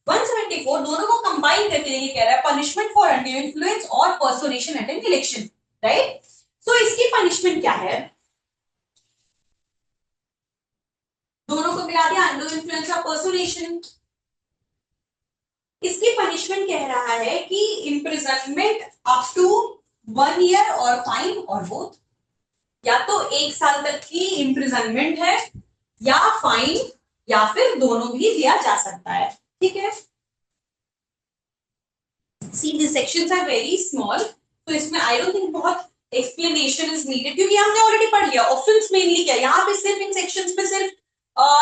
174 दोनों को कंबाइन करके ये कह रहा है पनिशमेंट फॉर अनड्यू इन्फ्लुएंस और पर्सोनेशन एट एन इलेक्शन, राइट। सो इसकी पनिशमेंट क्या है, दोनों को मिला दिया, अनड्यू इन्फ्लुएंस और पर्सोनेशन। इसकी पनिशमेंट कह रहा है कि इम्प्रिजनमेंट अप टू 1 ईयर और फाइन और बोथ, या तो 1 साल तक की इम्प्रिजनमेंट है या फाइन या फिर दोनों भी दिया जा सकता है, ठीक है। सी दी सेक्शंस आर वेरी स्मॉल, तो इसमें आई डोंट थिंक बहुत एक्सप्लेनेशन इज नीडेड, क्योंकि हमने ऑलरेडी पढ़ लिया ऑफेंस मेनली क्या, यहाँ पे सिर्फ इन सेक्शंस पे सिर्फ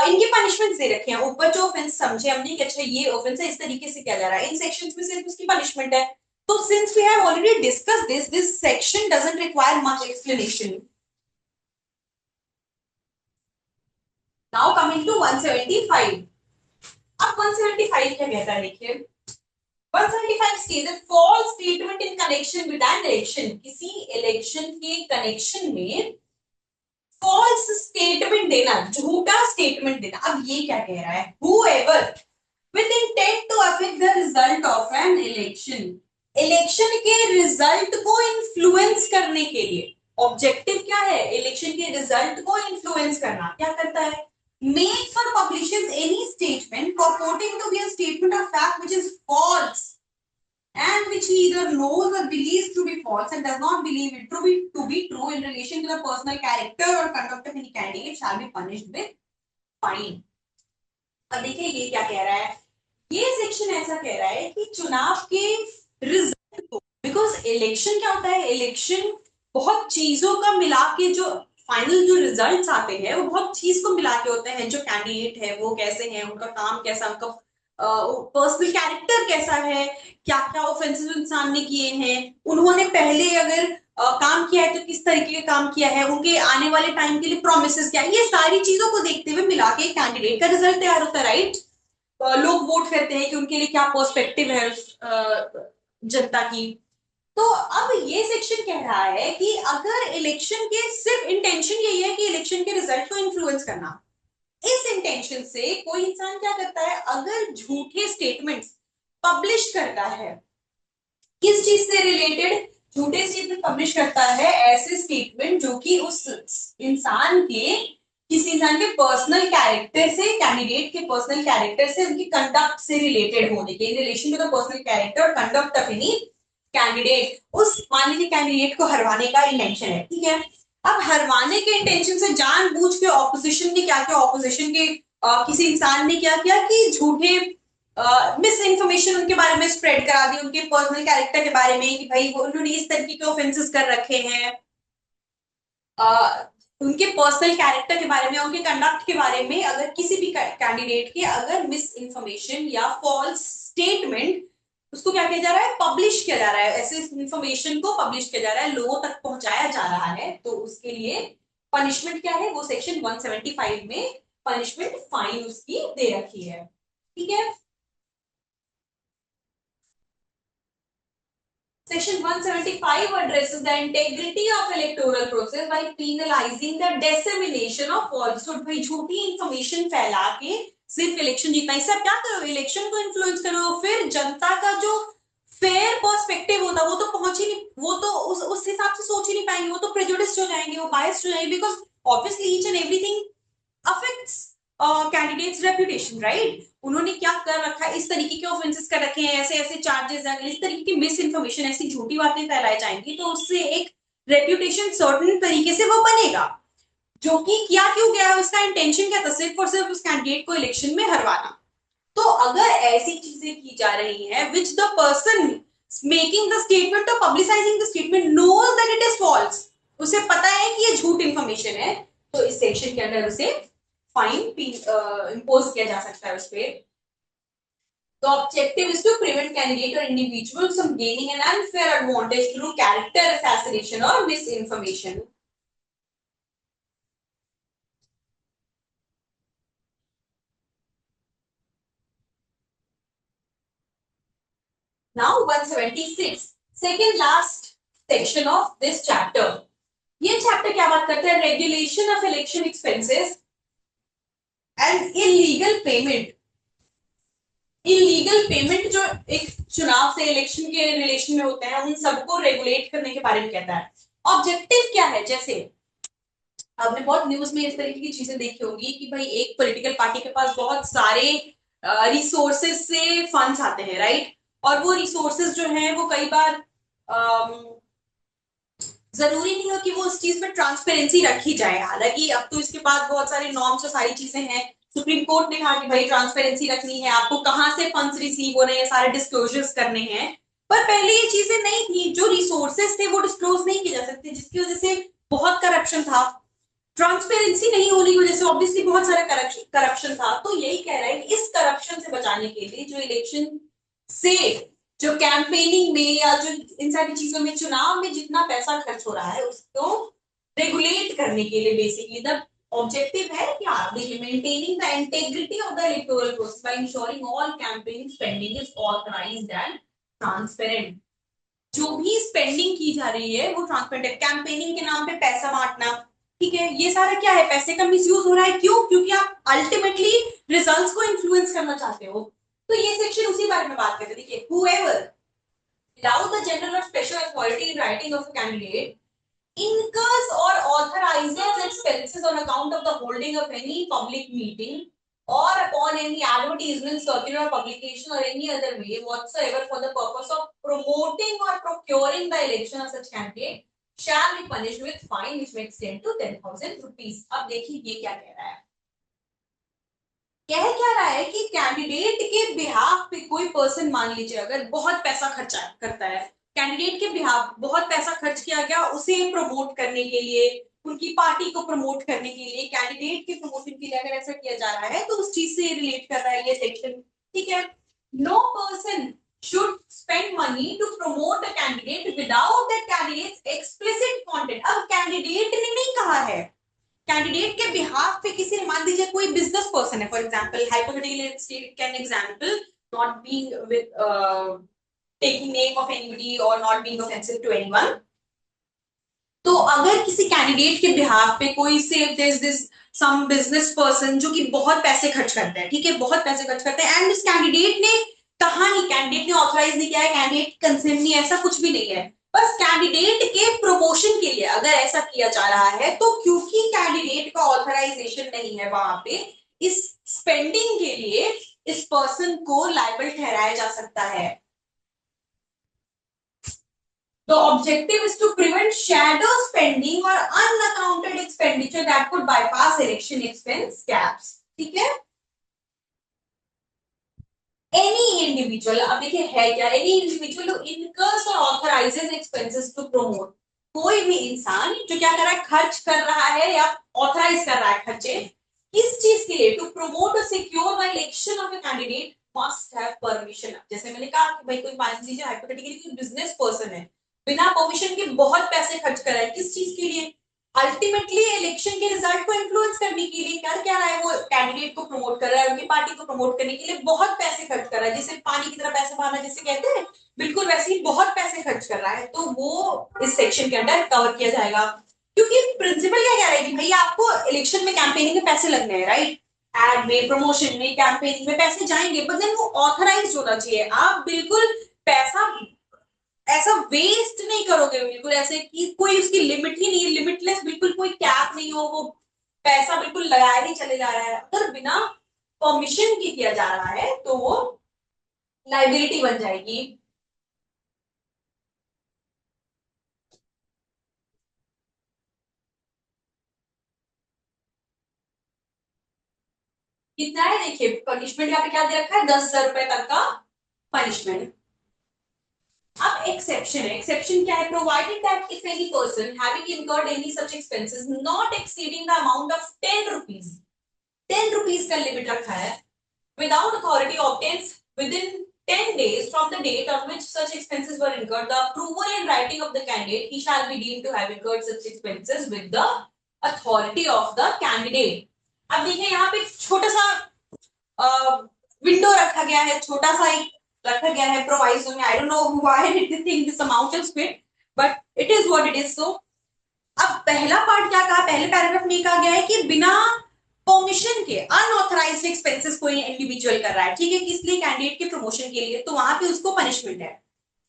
इनके पनिशमेंट्स दे रखे हैं। ऊपर जो ऑफेंस समझे हमने कि अच्छा ये ऑफेंस है, इस तरीके से क्या जा रहा है, इन सेक्शंस में सिर्फ उसकी पनिशमेंट है। तो since we have already discussed this section doesn't require much explanation. Now coming to 175। अब 175 क्या कहता है देखिए, 175 states that false statement in connection with an election, किसी इलेक्शन के कनेक्शन में फॉल्स स्टेटमेंट देना, झूठा स्टेटमेंट देना। अब ये क्या कह रहा है, whoever with intent to affect the result of an election, election के रिजल्ट को इन्फ्लुएंस करने के लिए, ऑब्जेक्टिव क्या है, इलेक्शन के रिजल्ट को इन्फ्लुएंस करना, क्या करता है, makes or publishes any statement purporting to be a statement of fact which is false and which he either knows or believes to be false and does not believe it to be true in relation to the personal character or conduct of any candidate shall be punished with fine। अब देखिए ये क्या कह रहा है, ये section ऐसा कह रहा है कि चुनाव के रिजल्ट को, बिकॉज इलेक्शन क्या होता है, इलेक्शन बहुत चीजों का मिला के जो फाइनल जो रिजल्ट्स आते हैं वो बहुत चीज को मिला के होते हैं, जो कैंडिडेट है वो कैसे हैं, उनका काम कैसा, उनका पर्सनल कैरेक्टर कैसा है, क्या क्या ऑफेंसेस इंसान ने किए हैं, उन्होंने पहले अगर काम किया है तो किस तरीके का काम किया है, उनके आने वाले टाइम के लिए प्रोमिसेस क्या है, ये सारी चीजों को देखते हुए मिला के कैंडिडेट का रिजल्ट तैयार होता है, राइट। लोग वोट करते हैं कि उनके लिए क्या पर्सपेक्टिव है जनता की। तो अब ये सेक्शन कह रहा है कि अगर इलेक्शन के सिर्फ इंटेंशन यही है कि इलेक्शन के रिजल्ट को इन्फ्लुएंस करना, इस इंटेंशन से कोई इंसान क्या करता है, अगर झूठे स्टेटमेंट्स पब्लिश करता है, किस चीज से रिलेटेड, झूठे स्टेटमेंट पब्लिश करता है, ऐसे स्टेटमेंट जो कि उस इंसान के, किसी इंसान के पर्सनल कैरेक्टर से, कैंडिडेट के पर्सनल कैरेक्टर से, उनकी कंडक्ट से रिलेटेड होने के, in relation to the personal character और कंडक्ट ऑफ एनी कैंडिडेट, उस मान लीजिए कैंडिडेट को हरवाने का इंटेंशन है, ठीक है। अब हरवाने के इंटेंशन से जानबूझ के ऑपोजिशन ने क्या किया, ऑपोजिशन के किसी इंसान ने क्या किया कि झूठे मिस इन्फॉर्मेशन उनके बारे में स्प्रेड करा दी, उनके पर्सनल कैरेक्टर के बारे में कि भाई वो उन्होंने इस तरीके के ऑफेंसेस कर रखे हैं, उनके पर्सनल कैरेक्टर के बारे में, उनके कंडक्ट के बारे में, अगर किसी भी कैंडिडेट की अगर मिस इन्फॉर्मेशन या फॉल्स स्टेटमेंट, उसको क्या किया जा रहा है, पब्लिश किया जा रहा है, ऐसे इन्फॉर्मेशन को पब्लिश किया जा रहा है, लोगों तक पहुंचाया जा रहा है, तो उसके लिए पनिशमेंट क्या है, वो सेक्शन 175 में पनिशमेंट फाइन उसकी दे रखी है, ठीक है। Section 175 addresses the integrity of electoral process by penalizing the dissemination of falsehood। भाई झूठी इंफॉर्मेशन फैला के सिर्फ इलेक्शन जीतना, इससे आप क्या करो, इलेक्शन को इन्फ्लुएंस करो, फिर जनता का जो फेयर पर्सपेक्टिव होता है वो तो पहुंच ही नहीं, वो तो उस हिसाब से सोच ही नहीं पाएंगे, वो तो प्रेजुडिस्ड हो जाएंगे, वो बायस्ड हो जाएंगे, because obviously each and everything affects candidates reputation, right? उन्होंने क्या कर रखा है, इस तरीके के ऑफेंसेस कर रखे हैं, ऐसे ऐसे चार्जेस हैं, इस तरीके की मिस इन्फॉर्मेशन, ऐसी झूठी बातें फैलाई जाएंगी, तो उससे एक रेपुटेशन सर्टेन तरीके से वो बनेगा। जो कि किया क्यों गया है, उसका इंटेंशन क्या था, सिर्फ और सिर्फ उस कैंडिडेट को इलेक्शन में हरवाना। तो अगर ऐसी चीजें की जा रही हैं which the person making the statement और publicising the statement knows that it is false, उसे पता है कि ये झूठ इंफॉर्मेशन है, तो इस सेक्शन के अंदर उसे फाइन इम्पोज किया जा सकता है उस पर। The objective is to prevent candidate or individuals from gaining an unfair advantage through character assassination or misinformation. Now 176, second last section of this chapter. ये चैप्टर क्या बात करता है, regulation of election expenses and illegal payment. Illegal payment जो एक चुनाव से election के रिलेशन में होते हैं, उन सबको रेगुलेट करने के बारे में कहता है। ऑब्जेक्टिव क्या है, जैसे आपने बहुत न्यूज में इस तरीके की चीजें देखी होंगी कि भाई एक पॉलिटिकल पार्टी के पास बहुत सारे रिसोर्सेज से फंड्स आते हैं, राइट? और वो रिसोर्सेज जो हैं वो कई बार जरूरी नहीं हो कि वो उस चीज में ट्रांसपेरेंसी रखी जाए। हालांकि अब तो इसके बाद बहुत सारे नॉर्म्स और सारी चीजें हैं, सुप्रीम कोर्ट ने कहा कि भाई ट्रांसपेरेंसी रखनी है, आपको कहां से फंड्स रिसीव हो रहे हैं, सारे डिस्क्लोजर्स करने हैं। पर पहले ये चीजें नहीं थी, जो रिसोर्सेज थे वो डिस्क्लोज नहीं किए जा सकते, जिसकी वजह से बहुत करप्शन था। ट्रांसपेरेंसी नहीं होने की वजह से ऑब्वियसली बहुत सारा करप्शन था। तो यही कह रहा है कि इस करप्शन से बचाने के लिए जो इलेक्शन से, जो कैंपेनिंग में या जो इन सारी चीजों में, चुनाव में जितना पैसा खर्च हो रहा है उसको रेगुलेट करने के लिए बेसिकली द ऑब्जेक्टिव है क्या, maintaining the integrity of the electoral process by ensuring all campaigning spending is authorised and transparent. जो भी स्पेंडिंग की जा रही है वो ट्रांसपेरेंट है। कैंपेनिंग के नाम पे पैसा बांटना, ठीक है, ये सारा क्या है, पैसे का मिसयूज हो रहा है। क्यों? क्योंकि आप अल्टीमेटली रिजल्ट्स को इन्फ्लुएंस करना चाहते हो। तो ये सेक्शन उसी बारे में बात करते हैं। देखिए, whoever without the general or special authority in writing of a candidate incurs or authorizes expenses on account of the holding of any public meeting or upon any advertisement, circular or publication or any other way whatsoever for the purpose of promoting or procuring the election of such candidate shall be punished with fine which may extend to 10,000 rupees. अब देखिए ये क्या कह रहा है, कह क्या रहा है कि कैंडिडेट के बिहाफ पे कोई पर्सन, मान लीजिए अगर बहुत पैसा खर्चा करता है, कैंडिडेट के बिहाफ बहुत पैसा खर्च किया गया उसे प्रमोट करने के लिए, उनकी पार्टी को प्रमोट करने के लिए, कैंडिडेट के प्रमोशन के लिए अगर ऐसा किया जा रहा है तो उस चीज से रिलेट कर रहा है ये सेक्शन, ठीक है। No person should spend money to promote a candidate without that candidate explicit wanted. अब कैंडिडेट ने नहीं कहा है, कैंडिडेट के बिहाफ पे किसी ने, मान लीजिए कोई बिजनेस पर्सन है, for example hypothetically can example, not being with taking name of anybody और not being offensive to anyone. तो अगर किसी कैंडिडेट के बिहाफ पे कोई से दिस सम बिजनेस पर्सन जो कि बहुत पैसे खर्च करते हैं, ठीक है, बहुत पैसे खर्च करते हैं, एंड इस कैंडिडेट ने कहा नहीं, कैंडिडेट ने ऑथराइज नहीं किया है, कैंडिडेट कंसेंट नहीं, ऐसा कुछ भी नहीं है, बस कैंडिडेट के प्रमोशन के लिए अगर ऐसा किया जा रहा है, तो क्योंकि कैंडिडेट का ऑथराइजेशन नहीं है वहां पे, इस स्पेंडिंग के लिए इस पर्सन को लायबल ठहराया जा सकता है। The objective is to prevent shadow spending or unaccounted expenditure that could bypass election expense caps, ठीक है। Any individual, अब देखिए है क्या, any individual who incurs or authorizes expenses to promote, कोई भी इंसान जो क्या कर रहा है, खर्च कर रहा है या ऑथराइज कर रहा है खर्चे, किस चीज के लिए, टू प्रमोट और secure the election of a candidate must have permission. जैसे मैंने कहा कि भाई कोई मान लीजिए हाइपोथेटिकली कोई बिजनेस पर्सन है, बिना परमिशन के बहुत पैसे खर्च कर रहा है, किस चीज के लिए, अल्टीमेटली इलेक्शन के रिजल्ट को इन्फ्लुएंस करने के लिए। कर क्या रहा है, वो कैंडिडेट को प्रमोट कर रहा है, उनकी पार्टी को प्रमोट करने के लिए बहुत पैसे खर्च कर रहा है, जिसे पानी की तरह पैसे बहाना जिसे कहते हैं, बिल्कुल वैसे ही बहुत पैसे खर्च कर रहा है, तो वो इस सेक्शन के अंदर कवर किया जाएगा। क्योंकि प्रिंसिपल क्या कह रहा है कि भाई आपको इलेक्शन में कैंपेनिंग में पैसे लगने हैं, राइट, एड में, प्रमोशन में, कैंपेनिंग में पैसे जाएंगे, बट देन वो ऑथराइज होना चाहिए। आप बिल्कुल पैसा ऐसा वेस्ट नहीं करोगे, बिल्कुल ऐसे कि कोई उसकी लिमिट ही नहीं, लिमिटलेस, बिल्कुल कोई कैप नहीं हो, वो पैसा बिल्कुल लगाया ही चले जा रहा है, अगर बिना परमिशन की किया जा रहा है तो वो लाइबिलिटी बन जाएगी। कितना है देखिए, पनिशमेंट यहाँ पे क्या दे रखा है, 10,000 रुपए तक का पनिशमेंट। अब एक्सेप्शन है, एक्सेप्शन क्या है, provided that if any person having incurred any such expenses not exceeding the amount of 10 rupees, 10 rupees का लिमिट रखा है, without authority obtains within 10 days from the date on which such expenses were incurred, the approval and writing of the candidate, he shall be deemed to have incurred such expenses with the authority of the candidate. अब देखिए यहाँ पे छोटा सा window रखा गया है, छोटा सा एक रखा गया है प्रोवाइजो में, I don't know why did they think this amount is fit, but it is what it is. So अब पहला पार्ट क्या कहा, पहले पैराग्राफ में कहा गया है कि बिना परमिशन के अनऑथराइज्ड एक्सपेंसेस कोई इंडिविजुअल कर रहा है, ठीक है, किस लिए, कैंडिडेट के प्रमोशन के लिए, तो वहां पे उसको पनिशमेंट है।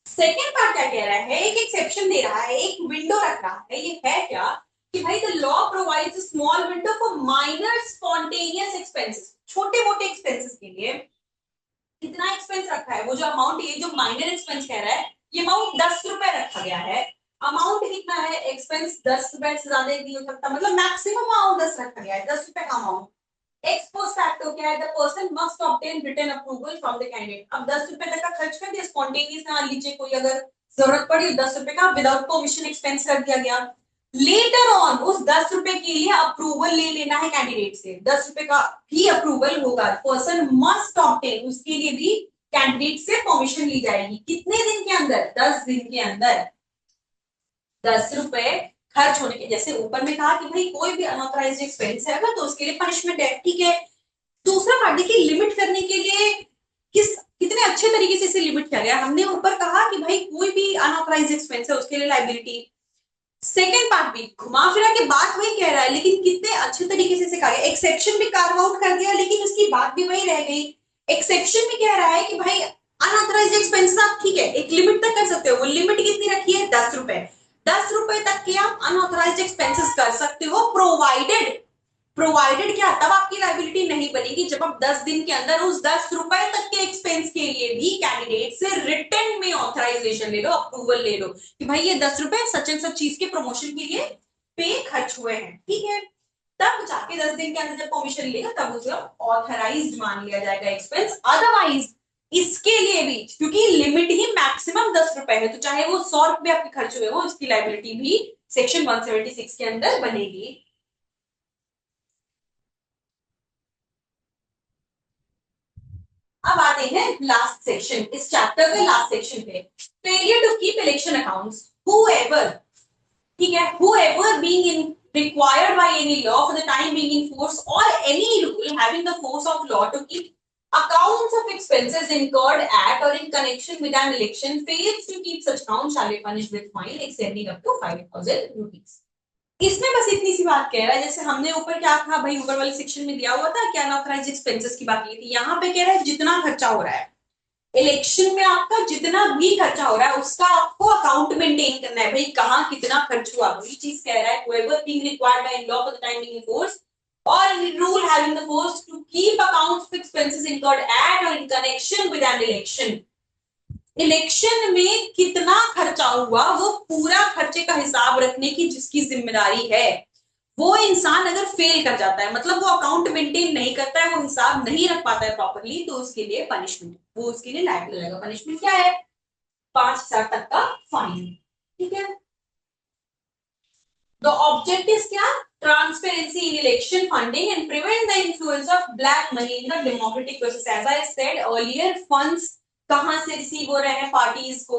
सेकेंड पार्ट क्या कह रहा है, एक एक्सेप्शन दे रहा है, एक विंडो रख रहा है, ये है क्या कि भाई the law provides a small window for minor spontaneous expenses, छोटे मोटे एक्सपेंसेस के लिए कितना एक्सपेंस रखा है, वो जो अमाउंट, ये जो माइनर एक्सपेंस कह रहा है, ये अमाउंट 10 रुपए रखा गया है। अमाउंट कितना है, एक्सपेंस 10 रुपए से ज्यादा नहीं हो सकता, मतलब मैक्सिमम अमाउंट 10 रखा गया है, 10 रुपए का अमाउंट। एक्स पोस्ट फैक्टो क्या है, the person must obtain written approval from the candidate. अब 10 रुपए तक का खर्च कर दिया, स्पॉन्टेनियस मान लीजिए कोई अगर जरूरत पड़ी 10 रुपए का, विदाउट परमिशन एक्सपेंस कर दिया गया, लेटर ऑन उस 10 रुपए के लिए अप्रूवल ले लेना है कैंडिडेट से, 10 रुपए का भी अप्रूवल होगा, पर्सन मस्ट ऑब्टेन, उसके लिए भी कैंडिडेट से परमिशन ली जाएगी, कितने दिन के अंदर, 10 दिन के अंदर। 10 रुपए खर्च होने के, जैसे ऊपर में कहा कि भाई कोई भी अनऑथराइज्ड एक्सपेंस है तो उसके लिए पनिशमेंट है, ठीक है। दूसरा पार्ट देखिए, लिमिट करने के लिए कितने अच्छे तरीके से इसे लिमिट किया गया, हमने ऊपर कहा कि भाई कोई भी अनऑथराइज्ड एक्सपेंस है उसके लिए लाइबिलिटी, सेकेंड पार्ट भी घुमा फिरा के बात वही कह रहा है, लेकिन कितने अच्छे तरीके से सिखा गया, एक्सेप्शन भी कार्व आउट कर दिया, लेकिन उसकी बात भी वही रह गई। एक्सेप्शन में कह रहा है कि भाई अनऑथराइज्ड एक्सपेंस आप ठीक है एक लिमिट तक कर सकते हो, वो लिमिट कितनी रखी है, 10 रुपए, 10 रुपए तक के आप अनऑथराइज्ड एक्सपेंसेस कर सकते हो, प्रोवाइडेड, प्रोवाइडेड क्या, तब आपकी लाइबिलिटी नहीं बनेगी जब आप 10 दिन के अंदर उस 10 रुपए तक के एक्सपेंस के लिए भी कैंडिडेट से रिटर्न में ऑथराइजेशन ले लो, अप्रूवल ले लो कि भाई ये 10 रुपए सच एंड सच चीज के प्रमोशन के लिए पे खर्च हुए हैं, ठीक है। तब जाके 10 दिन के अंदर जब परमिशन लेगा तब उसे ऑथराइज्ड मान लिया जाएगा एक्सपेंस, अदरवाइज इसके लिए भी क्योंकि लिमिट ही मैक्सिमम 10 रुपए है, तो चाहे वो 100 रुपए आपके खर्च हुए हो, इसकी लाइबिलिटी भी सेक्शन 176 के अंदर बनेगी। अब आते हैं लास्ट सेक्शन, इस चैप्टर के लास्ट सेक्शन पे, failure to keep election accounts, whoever, ठीक है, whoever being in required by any law for the time being in force or any rule having the force of law to keep accounts of expenses incurred at or in connection with an election fails to keep such accounts shall be punished with fine extending up to 5,000 rupees। इसमें बस इतनी सी बात कह रहा है, जैसे हमने ऊपर क्या था भाई, ऊपर वाले सेक्शन में दिया हुआ था क्या, अनऑथराइज्ड एक्सपेंसेस की बात की थी, यहाँ पे कह रहा है जितना खर्चा हो रहा है इलेक्शन में, आपका जितना भी खर्चा हो रहा है उसका आपको अकाउंट मेंटेन करना है, भाई कहाँ कितना खर्च हुआ, वही चीज कह रहा है, whoever being required by law for the time being in force or any rule having the force to keep accounts of expenses incurred at or in connection with an election, election में कितना खर्चा हुआ वो पूरा खर्चे का हिसाब रखने की जिसकी जिम्मेदारी है, वो इंसान अगर फेल कर जाता है, मतलब वो अकाउंट मेंटेन नहीं करता है, वो हिसाब नहीं रख पाता है प्रॉपरली, तो उसके लिए पनिशमेंट, वो उसके लिए लायक लगेगा। पनिशमेंट क्या है, 5,000 तक का फाइन, ठीक है। The objective is क्या, transparency in election funding and prevent the influence of black money in the democratic process। As I said earlier, funds कहाँ से रिसीव हो रहे हैं पार्टीज को,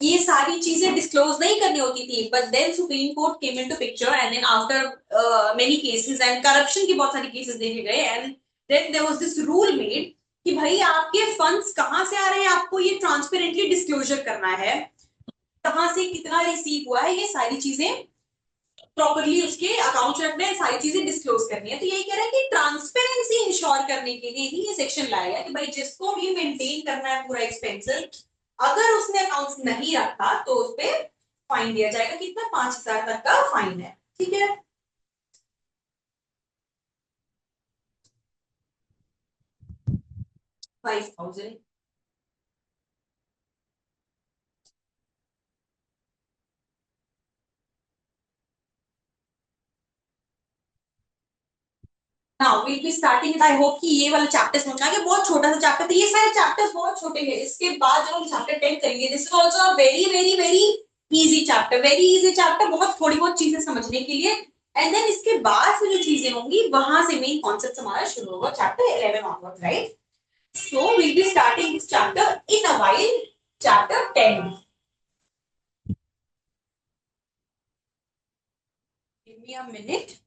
ये सारी चीजें डिस्क्लोज नहीं करनी होती थी, but then supreme court came into picture and then after many cases and corruption की बहुत सारी केसेस देखे गए, and then there was this rule made कि भाई आपके फंड्स कहाँ से आ रहे हैं, आपको ये ट्रांसपेरेंटली डिस्क्लोजर करना है, कहाँ से कितना रिसीव हुआ है, ये सारी चीजें प्रॉपरली उसके अकाउंट रखने हैं, सारी चीजें डिस्क्लोज करनी है। तो यही कह रहा है कि ट्रांसपेरेंसी इंश्योर करने के लिए ही ये सेक्शन लाया गया कि भाई जिसको भी मेंटेन करना है पूरा एक्सपेंसेस, अगर उसने अकाउंट नहीं रखा तो उस पर फाइन दिया जाएगा, कितना, 5,000 तक का फाइन है, ठीक है। 5,000. Now we'll be starting, I hope कि ये वाला चैप्टर समझ आ गया, बहुत छोटा सा चैप्टर था, ये सारे चैप्टर्स बहुत छोटे हैं, इसके बाद जो हम चैप्टर 10 करेंगे, this is also a very very very easy chapter, very easy chapter, बहुत थोड़ी बहुत चीजें समझने के लिए, एंड देन इसके बाद से जो चीजें होंगी वहां से मेन कॉन्सेप्ट हमारा शुरू होगा chapter 11 onwards, right? So we'll be starting this chapter in a while, chapter 10. Give me a minute.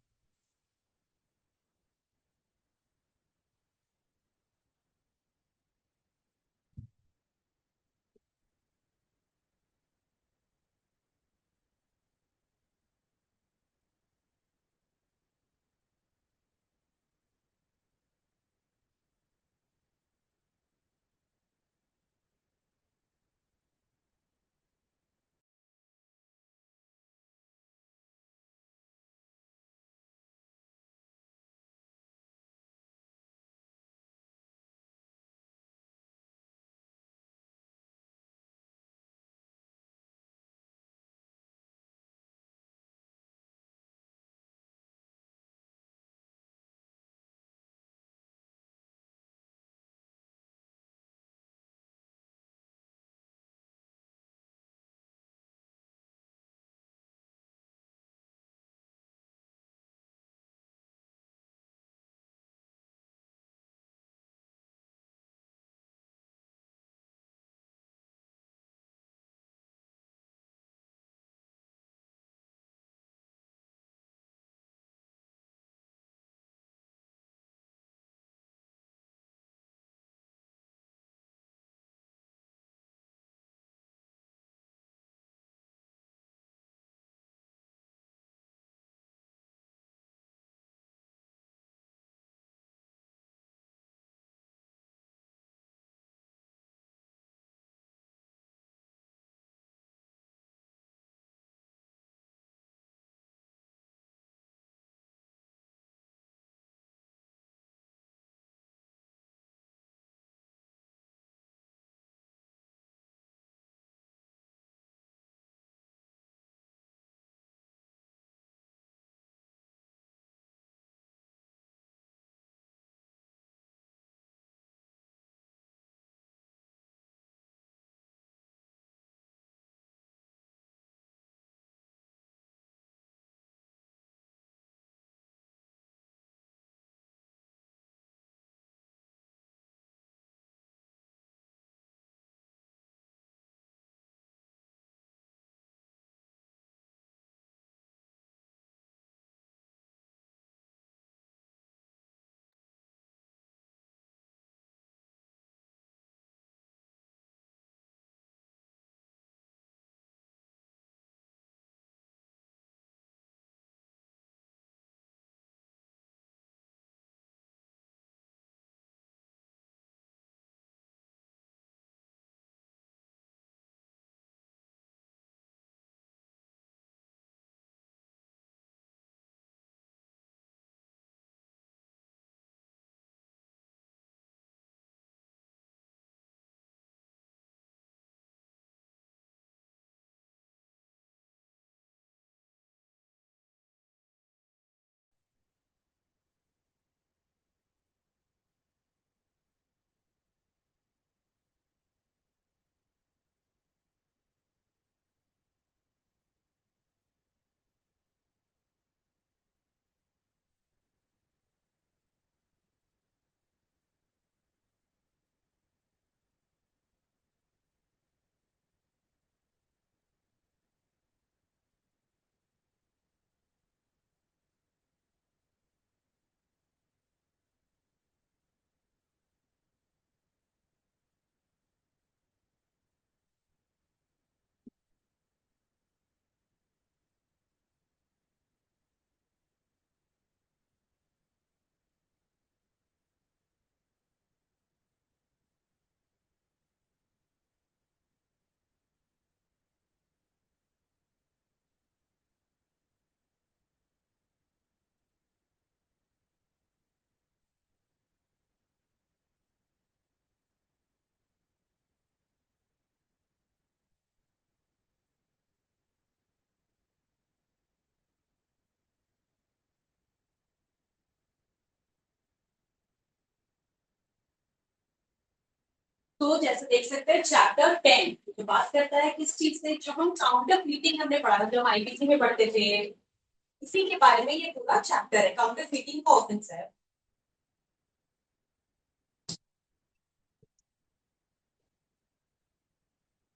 तो जैसे देख सकते हैं चैप्टर 10 जो बात करता है किस चीज से, जो हम काउंटर फीटिंग हमने पढ़ा था, जो हम आईपीसी में पढ़ते थे, इसी के बारे में ये पूरा चैप्टर है, काउंटर फीटिंग का ऑफेंस है।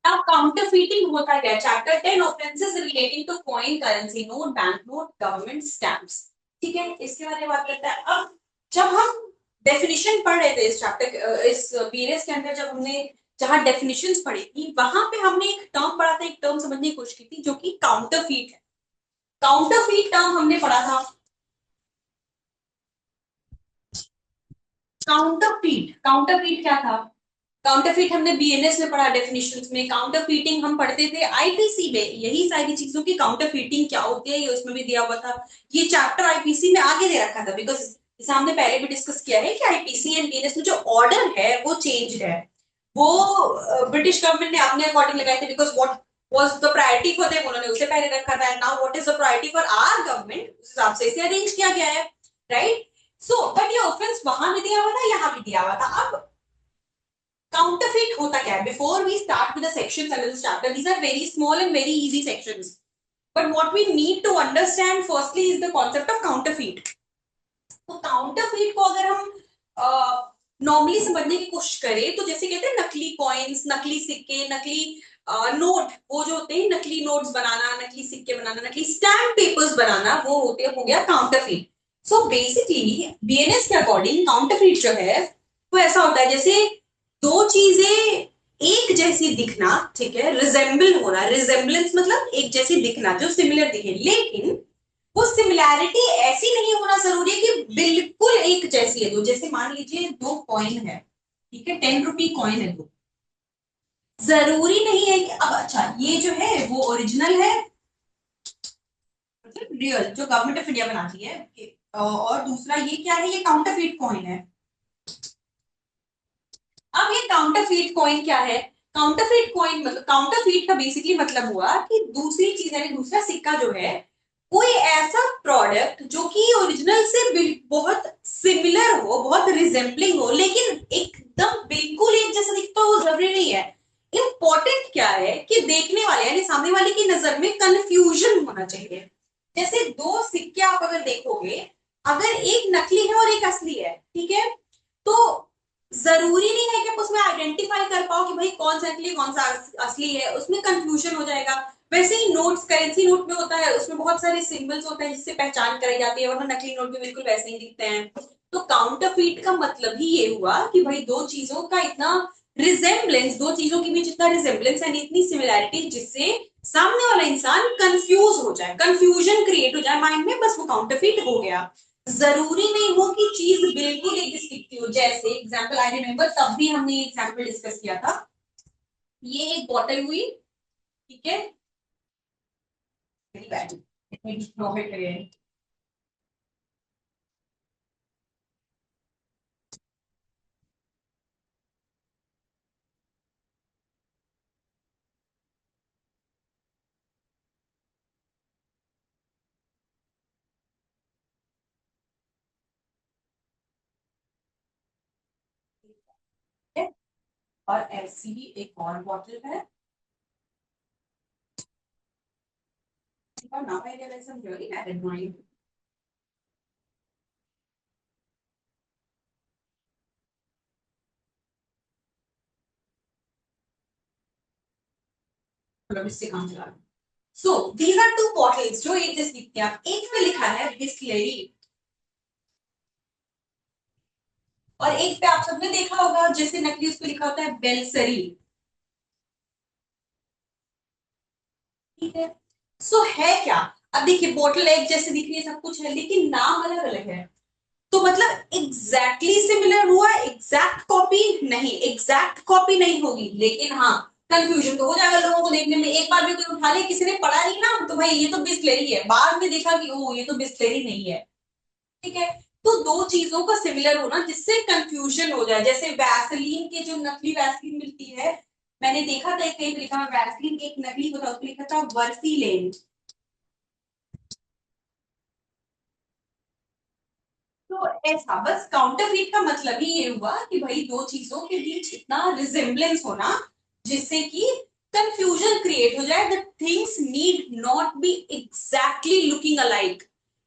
अब काउंटरफीटिंग होता क्या है? Chapter 10 offences relating to coin, currency note, bank note, government stamps. ठीक है, इसके बारे में बात करता है। अब जब हम डेफिनेशन पढ़ रहे थे इस चैप्टर, इस बीएस के अंदर, जब हमने जहां डेफिनेशंस पढ़ी थी, वहां पे हमने एक टर्म पढ़ा था, एक टर्म समझने की कोशिश की थी, जो कि काउंटरफीट है। काउंटरफीट टर्म हमने पढ़ा था। काउंटरफीट, काउंटरफीट क्या था? काउंटरफीट हमने बीएनएस में पढ़ा, डेफिनेशंस में। काउंटरफीटिंग हम पढ़ते थे आईपीसी में, यही सारी चीजों की काउंटरफीटिंग क्या होती है ये उसमें भी दिया हुआ था। ये चैप्टर आईपीसी में आगे दे रखा था, बिकॉज जैसे हमने पहले भी डिस्कस किया है कि आईपीसी एंड बीएनएस में जो ऑर्डर है वो चेंज है। वो ब्रिटिश गवर्नमेंट ने अपने अकॉर्डिंग लगाए थे, because what was the priority for them, उन्होंने उसे पहले रखा था। Now what is the priority for our government, उस हिसाब से इसे अरेंज किया गया है, राइट? सो बट ये ऑफेंस वहां भी दिया हुआ था, यहाँ भी दिया हुआ था। अब counterfeit होता क्या है? Before we start with the sections under this chapter, these are very small and very easy sections, but what we need to understand firstly is the concept of counterfeit. तो काउंटरफीट को अगर हम normally समझने की कोशिश करें, तो जैसे कहते हैं नकली कॉइन्स, नकली सिक्के, नकली नोट, वो जो होते हैं नकली नोट्स बनाना, नकली सिक्के बनाना, नकली स्टैम्प पेपर्स बनाना, वो होते हो गया काउंटरफीट। सो बेसिकली बीएनएस के अकॉर्डिंग काउंटरफीट जो है वो ऐसा होता है जैसे दो चीजें एक जैसी दिखना, ठीक है, रिजेंबल होना, रिजेंबलेंस मतलब एक जैसी दिखना, जो सिमिलर दिखे, लेकिन वो सिमिलैरिटी ऐसी नहीं होना जरूरी है कि बिल्कुल एक जैसी है दो। जैसे मान लीजिए दो कॉइन है, ठीक है, 10 रुपी कॉइन है दो, जरूरी नहीं है कि अब अच्छा ये जो है वो ओरिजिनल है, मतलब रियल जो गवर्नमेंट ऑफ इंडिया बनाती है, और दूसरा ये क्या है, ये काउंटरफीट कॉइन है। अब ये काउंटरफीट कॉइन क्या है? काउंटरफीट कॉइन मतलब, काउंटरफीट का बेसिकली मतलब हुआ कि दूसरी चीज यानी दूसरा सिक्का जो है, कोई ऐसा प्रोडक्ट जो कि ओरिजिनल से बहुत सिमिलर हो, बहुत रिजेंबलिंग हो, लेकिन एकदम बिल्कुल एक जैसा दिखता हो, वो जरूरी नहीं है। इंपॉर्टेंट क्या है कि देखने वाले यानी सामने वाले की नजर में कंफ्यूजन होना चाहिए। जैसे दो सिक्के आप अगर देखोगे, अगर एक नकली है और एक असली है, ठीक है, तो जरूरी नहीं है कि आप उसमें आइडेंटिफाई कर पाओ कि भाई कौन सा नकली कौन सा असली है, उसमें कंफ्यूजन हो जाएगा। वैसे ही नोट्स, करेंसी नोट में होता है, उसमें बहुत सारे सिंबल्स होते हैं जिससे पहचान कराई जाती है, वरना नकली नोट भी बिल्कुल वैसे ही दिखते हैं। तो काउंटरफीट का मतलब ही ये हुआ कि भाई दो चीजों का इतना रिजेम्बलेंस, दो चीजों के बीच इतना रिजेम्बलेंस यानी इतनी सिमिलैरिटी, जिससे सामने वाला इंसान कंफ्यूज हो जाए, कंफ्यूजन क्रिएट हो जाए माइंड में, बस वो काउंटरफीट हो गया। जरूरी नहीं हो कि चीज बिल्कुल एक जैसी दिखती हो। जैसे एग्जांपल आई रिमेम्बर, तब भी हमने ये एग्जांपल डिस्कस किया था। ये एक बॉटल हुई, ठीक है, वेरी बैड, प्रॉफिट अगेन। और ऐसी ही एक और बॉटल है, now I realise I am really bad at drawing. मतलब इससे काम चला। So these are two bottles जो एक जैसी दिखती है। एक में लिखा है बिस्लेरी, और एक पे आप सबने देखा होगा जैसे नकली उस पे लिखा होता है बेलसरी, ठीक है। सो है क्या? अब देखिए बोतल एक जैसे दिख रही है, सब कुछ है, लेकिन नाम अलग अलग है। तो मतलब एग्जैक्टली सिमिलर हुआ, एग्जैक्ट कॉपी नहीं, एग्जैक्ट कॉपी नहीं होगी, लेकिन हाँ कंफ्यूजन तो हो जाएगा लोगों को देखने में। एक बार भी कोई उठा ले, किसी ने पढ़ा नहीं ना, तो भाई ये तो बिस्लेरी है, बाद में देखा कि ओ ये तो बिस्लेरी नहीं है, ठीक है। तो दो चीजों का सिमिलर होना जिससे कंफ्यूजन हो जाए। जैसे वैसलीन के जो नकली वैसलीन मिलती है, मैंने देखा था कहीं पे लिखा वैसलीन के एक नकली होता, उसमें लिखा था वर्सीलेन। तो ऐसा बस काउंटरफीट का मतलब ही ये हुआ कि भाई दो चीजों के बीच इतना रिजेम्बलेंस होना जिससे कि कंफ्यूजन क्रिएट हो जाए, the things need not be exactly looking alike.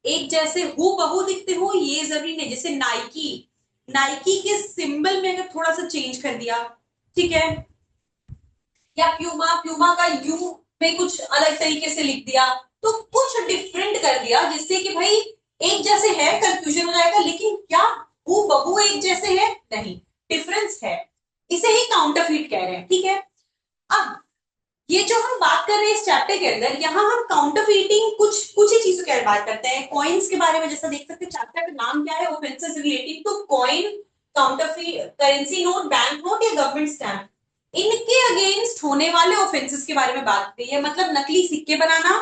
एक जैसे हु बहू दिखते हो ये जरूरी नहीं, जैसे नाइकी, नाइकी के सिंबल में अगर थोड़ा सा चेंज कर दिया, ठीक है, या प्यूमा, प्यूमा का यू में कुछ अलग तरीके से लिख दिया, तो कुछ डिफरेंट कर दिया जिससे कि भाई एक जैसे है, कंफ्यूजन हो जाएगा, लेकिन क्या हु बहू एक जैसे है? नहीं, डिफरेंस है। इसे ही काउंटरफीट कह रहे हैं, ठीक है। अब ये जो हम बात कर रहे हैं इस चैप्टर के अंदर, यहाँ हम काउंटरफीटिंग कुछ कुछ ही चीजों के बारे में बात करते हैं। कॉइन्स के बारे में जैसा देख सकते हैं, चैप्टर का नाम क्या है, offences relating to coin, counterfeit, currency note, bank note या गवर्नमेंट स्टैम्प, इनके अगेंस्ट होने वाले ऑफेंसेस के बारे में बात की है। मतलब नकली सिक्के बनाना,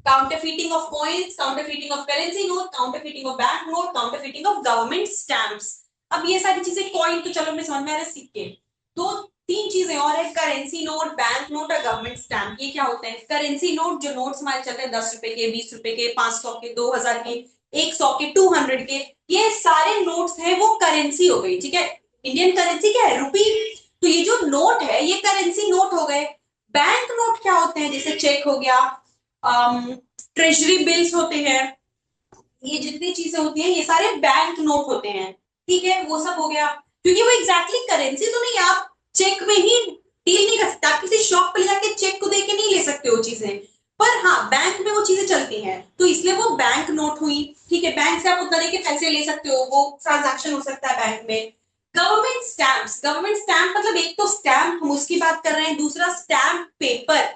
counterfeiting of coins, counterfeiting of currency note, counterfeiting of bank note, counterfeiting of government stamps. अब ये सारी चीजें, कॉइन तो चलो मैं समझ में आ रहा है, सिक्के, दो तीन चीजें और है, करेंसी नोट, बैंक नोट और गवर्नमेंट स्टैम्प। ये क्या होते हैं? करेंसी नोट, जो नोट्स हमारे चल रहे हैं 10 रुपए के, 20 रुपए के, 500 के, 2000 के, 100 के, 200 के, ये सारे नोट्स हैं, वो करेंसी हो गई, ठीक है। इंडियन करेंसी क्या है? रुपी। तो ये जो नोट है ये करेंसी नोट हो गए। बैंक नोट क्या होते हैं? जैसे चेक हो गया, ट्रेजरी बिल्स होते हैं, ये जितनी चीजें होती हैं ये सारे बैंक नोट होते हैं, ठीक है, वो सब हो गया। क्योंकि वो एग्जैक्टली करेंसी तो नहीं, आप चेक में ही डील नहीं कर सकते, आप किसी शॉप पर जाके चेक को दे के नहीं ले सकते वो चीजें, पर हाँ बैंक में वो चीजें चलती हैं, तो इसलिए वो बैंक नोट हुई, ठीक है। बैंक से आप उतना दे के पैसे ले सकते हो, वो ट्रांजैक्शन हो सकता है बैंक में। गवर्नमेंट स्टैम्प्स, गवर्नमेंट स्टैम्प मतलब एक तो स्टैम्प हम उसकी बात कर रहे हैं, दूसरा स्टैम्प पेपर।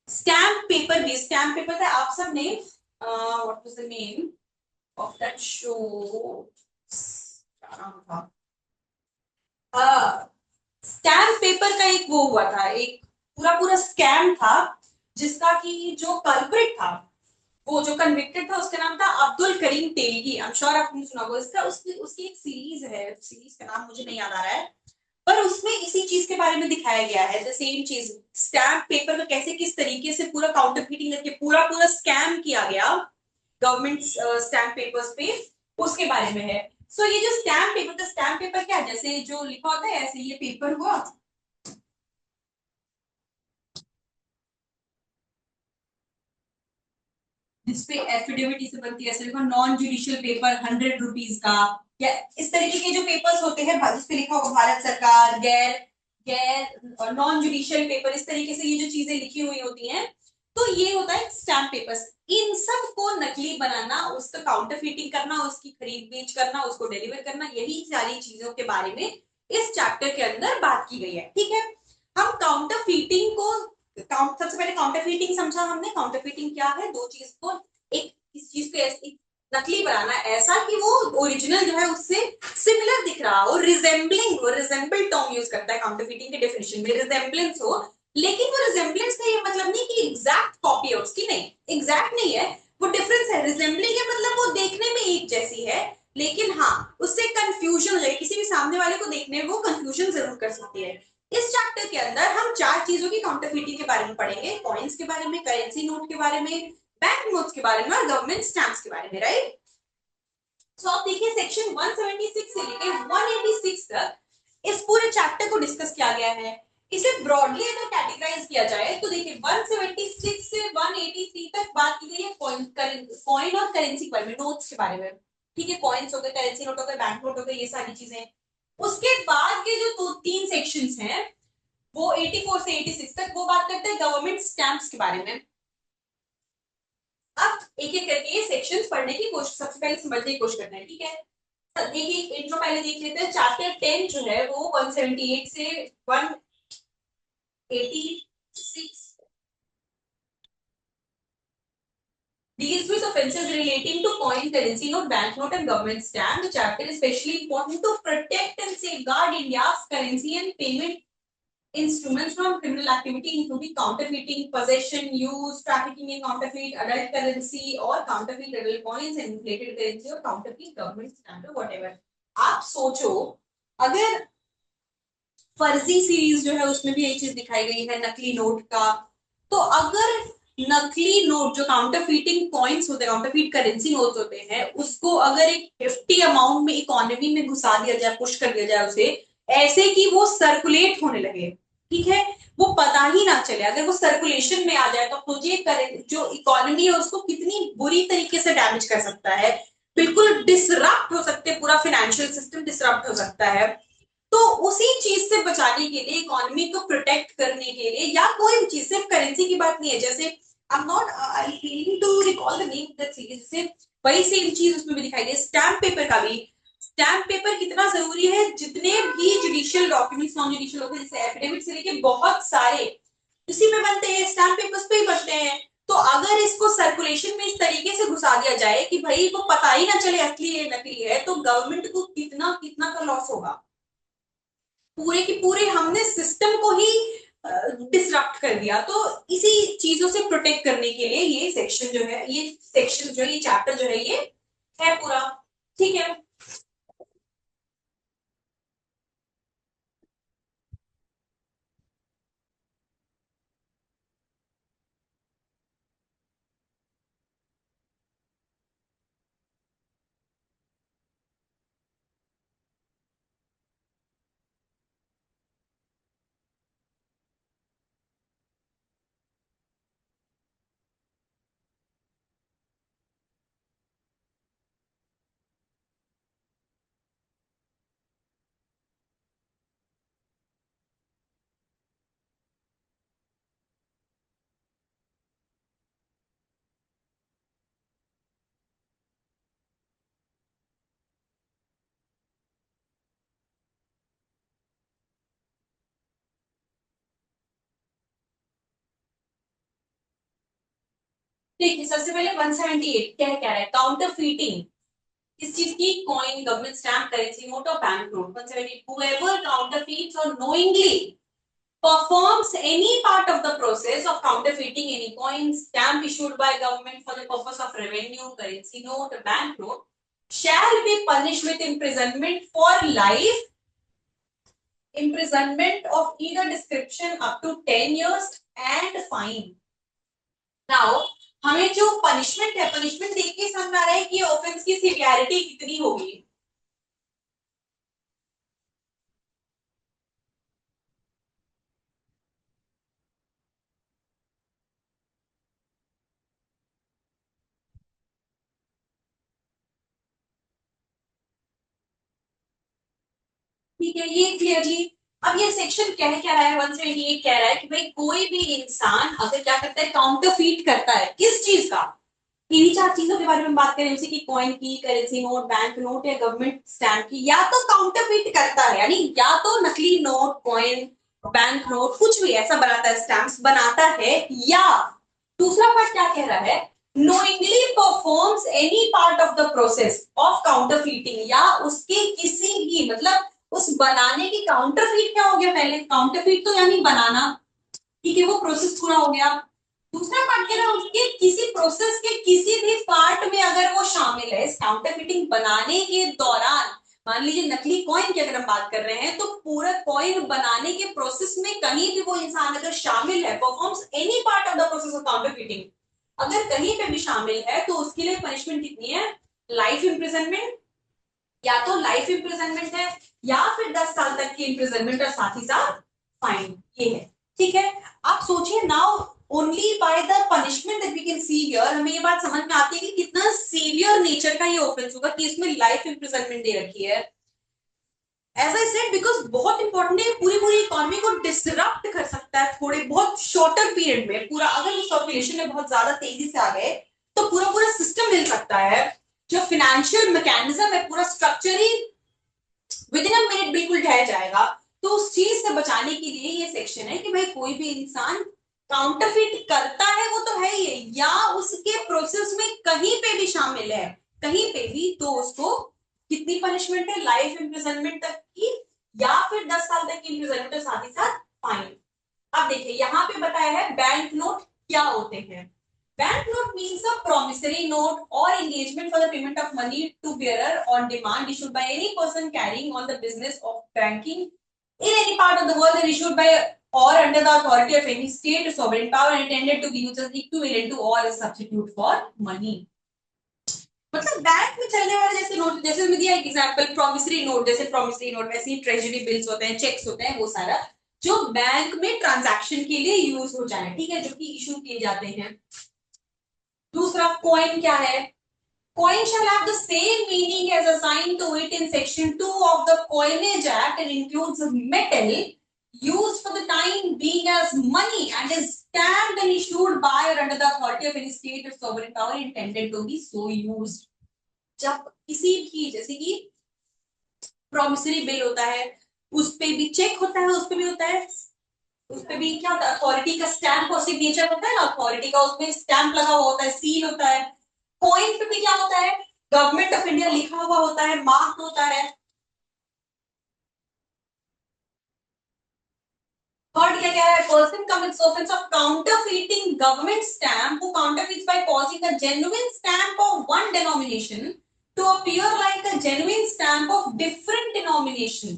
स्टैम्प पेपर भी, स्टैम्प पेपर था आप सब ने, what was the name of that show, क्या नाम था, स्टैम्प पेपर का एक वो हुआ था, एक पूरा पूरा स्कैम था, जिसका कि जो कल्प्रिट था, वो जो कन्विक्टेड था, उसका नाम था Abdul Karim Telgi. I am sure आपने सुना होगा इसका। उसकी उसकी एक सीरीज है, सीरीज का नाम मुझे नहीं याद आ रहा है, पर उसमें इसी चीज के बारे में दिखाया गया है, द सेम चीज, स्टैम्प पेपर का कैसे किस तरीके से पूरा काउंटरफीटिंग करके पूरा पूरा स्कैम किया गया गवर्नमेंट स्टैम्प पेपर्स पे, उसके बारे में है। सो ये जो स्टैम्प पेपर का, स्टैम्प पेपर क्या है, जैसे जो लिखा होता है ऐसे ये पेपर हुआ, जिसपे एफिडेविट से बनती है, ऐसे लिखो नॉन जुडिशियल पेपर 100 रुपीज का, या इस तरीके के जो पेपर्स होते हैं जिसपे लिखा होगा भारत सरकार, गैर गैर नॉन जुडिशियल पेपर, इस तरीके से ये जो चीजें लिखी हुई होती हैं, तो ये होता है स्टैम्प पेपर्स। इन सब को नकली बनाना, उसका काउंटरफीटिंग करना, उसकी खरीद बेच करना, उसको डिलीवर करना, यही सारी चीजों के बारे में इस चैप्टर के अंदर बात की गई है, ठीक है। हम काउंटरफीटिंग को, सबसे पहले काउंटरफीटिंग समझा हमने। काउंटरफीटिंग क्या है? दो चीज को, एक इस चीज को ऐसी नकली बनाना ऐसा कि वो ओरिजिनल जो है उससे सिमिलर दिख रहा हो, रिजेंबलिंग हो, रिजेंबल टर्म यूज करता है काउंटरफीटिंग के डेफिनेशन में, रिजेंबलेंस हो। लेकिन वो रिजेंबलेंस का ये मतलब नहीं कि एग्जैक्ट कॉपी है उसकी, नहीं, एग्जैक्ट नहीं है, वो डिफरेंस है। रिजेंबलिंग है मतलब वो देखने में एक जैसी है, लेकिन हाँ उससे कंफ्यूजन हो जाए, किसी भी सामने वाले को देखने में वो कंफ्यूजन जरूर कर सकती है। इस चैप्टर के अंदर हम चार चीजों की काउंटरफीटिंग के बारे में पढ़ेंगे, कॉइन्स के बारे में, करेंसी नोट के बारे में, बैंक नोट्स के बारे में और गवर्नमेंट स्टैम्प्स के बारे में, राइट। सो आप देखिए सेक्शन 176 से लेके 186 तक इस पूरे चैप्टर को डिस्कस किया गया है। इसे ब्रॉडली अगर कैटेगराइज किया जाए तो देखिए 176 से 183 तक बात की गई है कॉइन और करेंसी के बारे में, नोट्स के बारे में, ठीक है। कॉइन्स हो गए, करेंसी नोट हो गए, बैंक नोट हो गए, ये सारी चीजें। उसके बाद के जो दो तीन सेक्शंस हैं वो 84 से 86 तक वो बात करते हैं गवर्नमेंट स्टैम्प्स के बारे में। अब एक एक करके ये सेक्शंस पढ़ने की कोशिश, सबसे पहले समझने की कोशिश करते हैं, ठीक है। देखिए इंट्रो पहले देख लेते हैं। चैप्टर 10 जो है वो 178 से 186 deals with offences relating to coin, currency note, banknote, and government stamp. The chapter is especially important to protect and safeguard India's currency and payment instruments from criminal activity, including counterfeiting, possession, use, trafficking in counterfeit, adult currency, or counterfeit adult coins, and inflated currency, or counterfeit government stamp, or whatever. आप सोचो, अगर फर्जी series जो है उसमें भी यही चीज दिखाई गई है, नकली नोट का, तो अगर नकली नोट जो काउंटरफीटिंग कॉइन्स होते हैं, काउंटरफीट करेंसी नोट्स होते हैं, उसको अगर एक हेफ्टी अमाउंट में इकोनॉमी में घुसा दिया जाए, पुश कर दिया जाए उसे, ऐसे कि वो सर्कुलेट होने लगे, ठीक है, वो पता ही ना चले, अगर वो सर्कुलेशन में आ जाए तो सोचिए जो इकोनॉमी है उसको कितनी बुरी तरीके से डैमेज कर सकता है, बिल्कुल डिसरप्ट हो सकते हैं, पूरा फाइनेंशियल सिस्टम डिसरप्ट हो सकता है। तो उसी चीज से बचाने के लिए, इकोनॉमी को प्रोटेक्ट करने के लिए, या कोई भी चीज, सिर्फ करेंसी की बात नहीं है, जैसे I am not I feeling to recall the name that series, जैसे वही सेम चीज उसमें भी दिखाई गई, स्टैम्प पेपर का भी। स्टैम्प पेपर कितना जरूरी है, जितने भी जुडिशियल डॉक्यूमेंट्स, नॉन जुडिशियल होते हैं, जैसे एफिडेविट से लेके बहुत सारे इसी में बनते हैं, स्टैम्प पेपर्स पे ही बनते हैं। तो अगर इसको सर्कुलेशन में इस तरीके से घुसा दिया जाए कि भाई को पता ही ना चले असली है नकली है, तो गवर्नमेंट को कितना कितना का लॉस होगा, पूरे की पूरे हमने सिस्टम को ही डिसरप्ट कर दिया। तो इसी चीजों से प्रोटेक्ट करने के लिए ये सेक्शन जो है, ये सेक्शन जो है, ये चैप्टर जो है, ये है पूरा, ठीक है। देखिए सबसे पहले 178 क्या कह रहा है, काउंटर फीटिंग इस चीज की, coin, government stamp, currency note और bank note. 178, whoever counterfeits or knowingly performs any part of the process of counterfeiting any coin, stamp issued by government for the purpose of revenue, currency note, bank note, shall be punished with imprisonment for life, imprisonment of either description up to 10 years and fine. Now, हमें जो punishment है, punishment देख के समझ आ रहा है कि offence की सिवियरिटी कितनी होगी। ठीक है, ये क्लियरली। अब ये सेक्शन कह क्या रहा है, 178 कह रहा है कि भाई कोई भी इंसान अगर क्या करता है, काउंटरफीट करता है, किस चीज का, इन्हीं चार चीजों के बारे में बात करें, जैसे कि कॉइन की, करेंसी नोट, बैंक नोट या गवर्नमेंट स्टैम्प की, या तो काउंटरफीट करता है, यानी या तो नकली नोट, कॉइन, बैंक नोट कुछ भी ऐसा बनाता है, स्टैम्प्स बनाता है, या दूसरा पार्ट क्या कह रहा है, knowingly performs any part of the process of counterfeiting, या उसके किसी भी, मतलब उस बनाने की, काउंटरफीट क्या हो गया, पहले काउंटरफीट तो यानी बनाना, ठीक है, वो प्रोसेस पूरा हो गया। दूसरा पार्ट कह रहा है उसके किसी प्रोसेस के किसी भी पार्ट में अगर वो शामिल है, इस काउंटरफीटिंग बनाने के दौरान, मान लीजिए नकली कॉइन की अगर हम बात कर रहे हैं, तो पूरा कॉइन बनाने के प्रोसेस में कहीं भी वो इंसान अगर शामिल है, performs any part of the process of counterfeiting, अगर कहीं पे भी शामिल है, तो उसके लिए पनिशमेंट कितनी है, लाइफ इम्प्रिजनमेंट, या तो लाइफ इम्प्रिजनमेंट है, या फिर 10 साल तक की इम्प्रिजनमेंट और साथ ही साथ फाइन, ये है, ठीक है। आप सोचिए, now only by the punishment that we can see here, हमें ये बात समझ में आती है कि कितना सीवियर नेचर का ये ऑफेंस होगा कि इसमें लाइफ इम्प्रिजनमेंट दे रखी है। एज आई सेड, बिकॉज बहुत इंपॉर्टेंट है, पूरी पूरी इकोनॉमी को डिसरप्ट कर सकता है थोड़े बहुत शॉर्टर पीरियड में, पूरा अगर उस पॉपुलेशन में बहुत ज्यादा तेजी से आ गए, तो पूरा पूरा सिस्टम मिल सकता है, जो फाइनेंशियल मैकेनिज्म है, पूरा structure he with in a minute बिल्कुल ढह जाएगा। तो उस चीज से बचाने के लिए ये सेक्शन है कि भाई कोई भी इंसान काउंटरफिट करता है, वो तो है ही है, या उसके प्रोसेस में कहीं पे भी शामिल है, कहीं पे भी, तो उसको कितनी पनिशमेंट है, लाइफ इम्प्रिजनमेंट तक की, या फिर 10 साल तक की इम्प्रिजनमेंट और साथ ही साथ फाइन। अब देखिए यहाँ पे बताया है बैंक नोट क्या होते हैं। Bank note means a promissory note or engagement for the payment of money to bearer on demand issued by any person carrying on the business of banking in any part of the world and issued by or under the authority of any state or sovereign power intended to be used as equivalent to or a substitute for money. मतलब bank में चलने वाले जैसे note, जैसे मैं दिया एक example promissory note, जैसे प्रॉमिसरी नोट वैसे ही ट्रेजरी बिल्स होते हैं, चेक्स होते हैं, वो सारा जो बैंक में ट्रांजैक्शन के लिए यूज हो जाए, ठीक है, जो कि इशू किए जाते हैं। दूसरा कॉइन क्या है? Coin shall have the same meaning as assigned to it in section 2 of the Coinage Act and includes metal used for the time being as money and is stamped and issued by or under the authority of any state or sovereign power intended to be so used. जब किसी भी जैसे कि promissory bill होता है, उस पे भी चेक होता है, उस पे भी होता है, उस पे भी क्या होता है, अथॉरिटी का स्टैम्प और सिग्नेचर होता है ना, अथॉरिटी का उसमें स्टैम्प लगा हुआ होता है, सील होता है। कॉइन पे भी क्या होता है, गवर्नमेंट ऑफ इंडिया लिखा हुआ होता है, मार्क होता है। थर्ड क्या कह रहा है, person commits offence of counterfeiting government stamp who counterfeits by causing a genuine stamp of one denomination to appear like a genuine stamp of different denomination.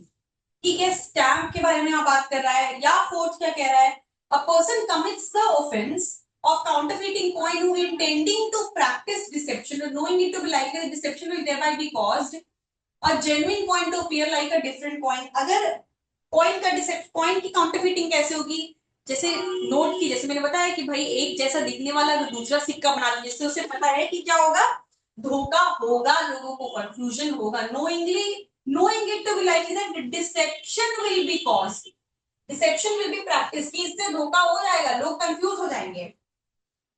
ठीक है, स्टैम्प के बारे में आप बात कर रहा है। या फोर्थ क्या कह रहा है, a person commits the offence of counterfeiting coin who intending to practice deception or knowing it to be like a deception will thereby be caused a genuine coin to appear like a different coin। अगर coin का receptor, coin की काउंटरफीटिंग कैसे होगी, जैसे note की, जैसे मैंने बताया कि भाई एक जैसा दिखने वाला अगर दूसरा सिक्का बना दो, जिससे उसे पता है कि क्या होगा, धोखा होगा, लोगों को कंफ्यूजन होगा, knowing it to be likely that deception will be caused, deception will be practiced, कि इससे धोखा हो जाएगा, लोग कंफ्यूज हो जाएंगे।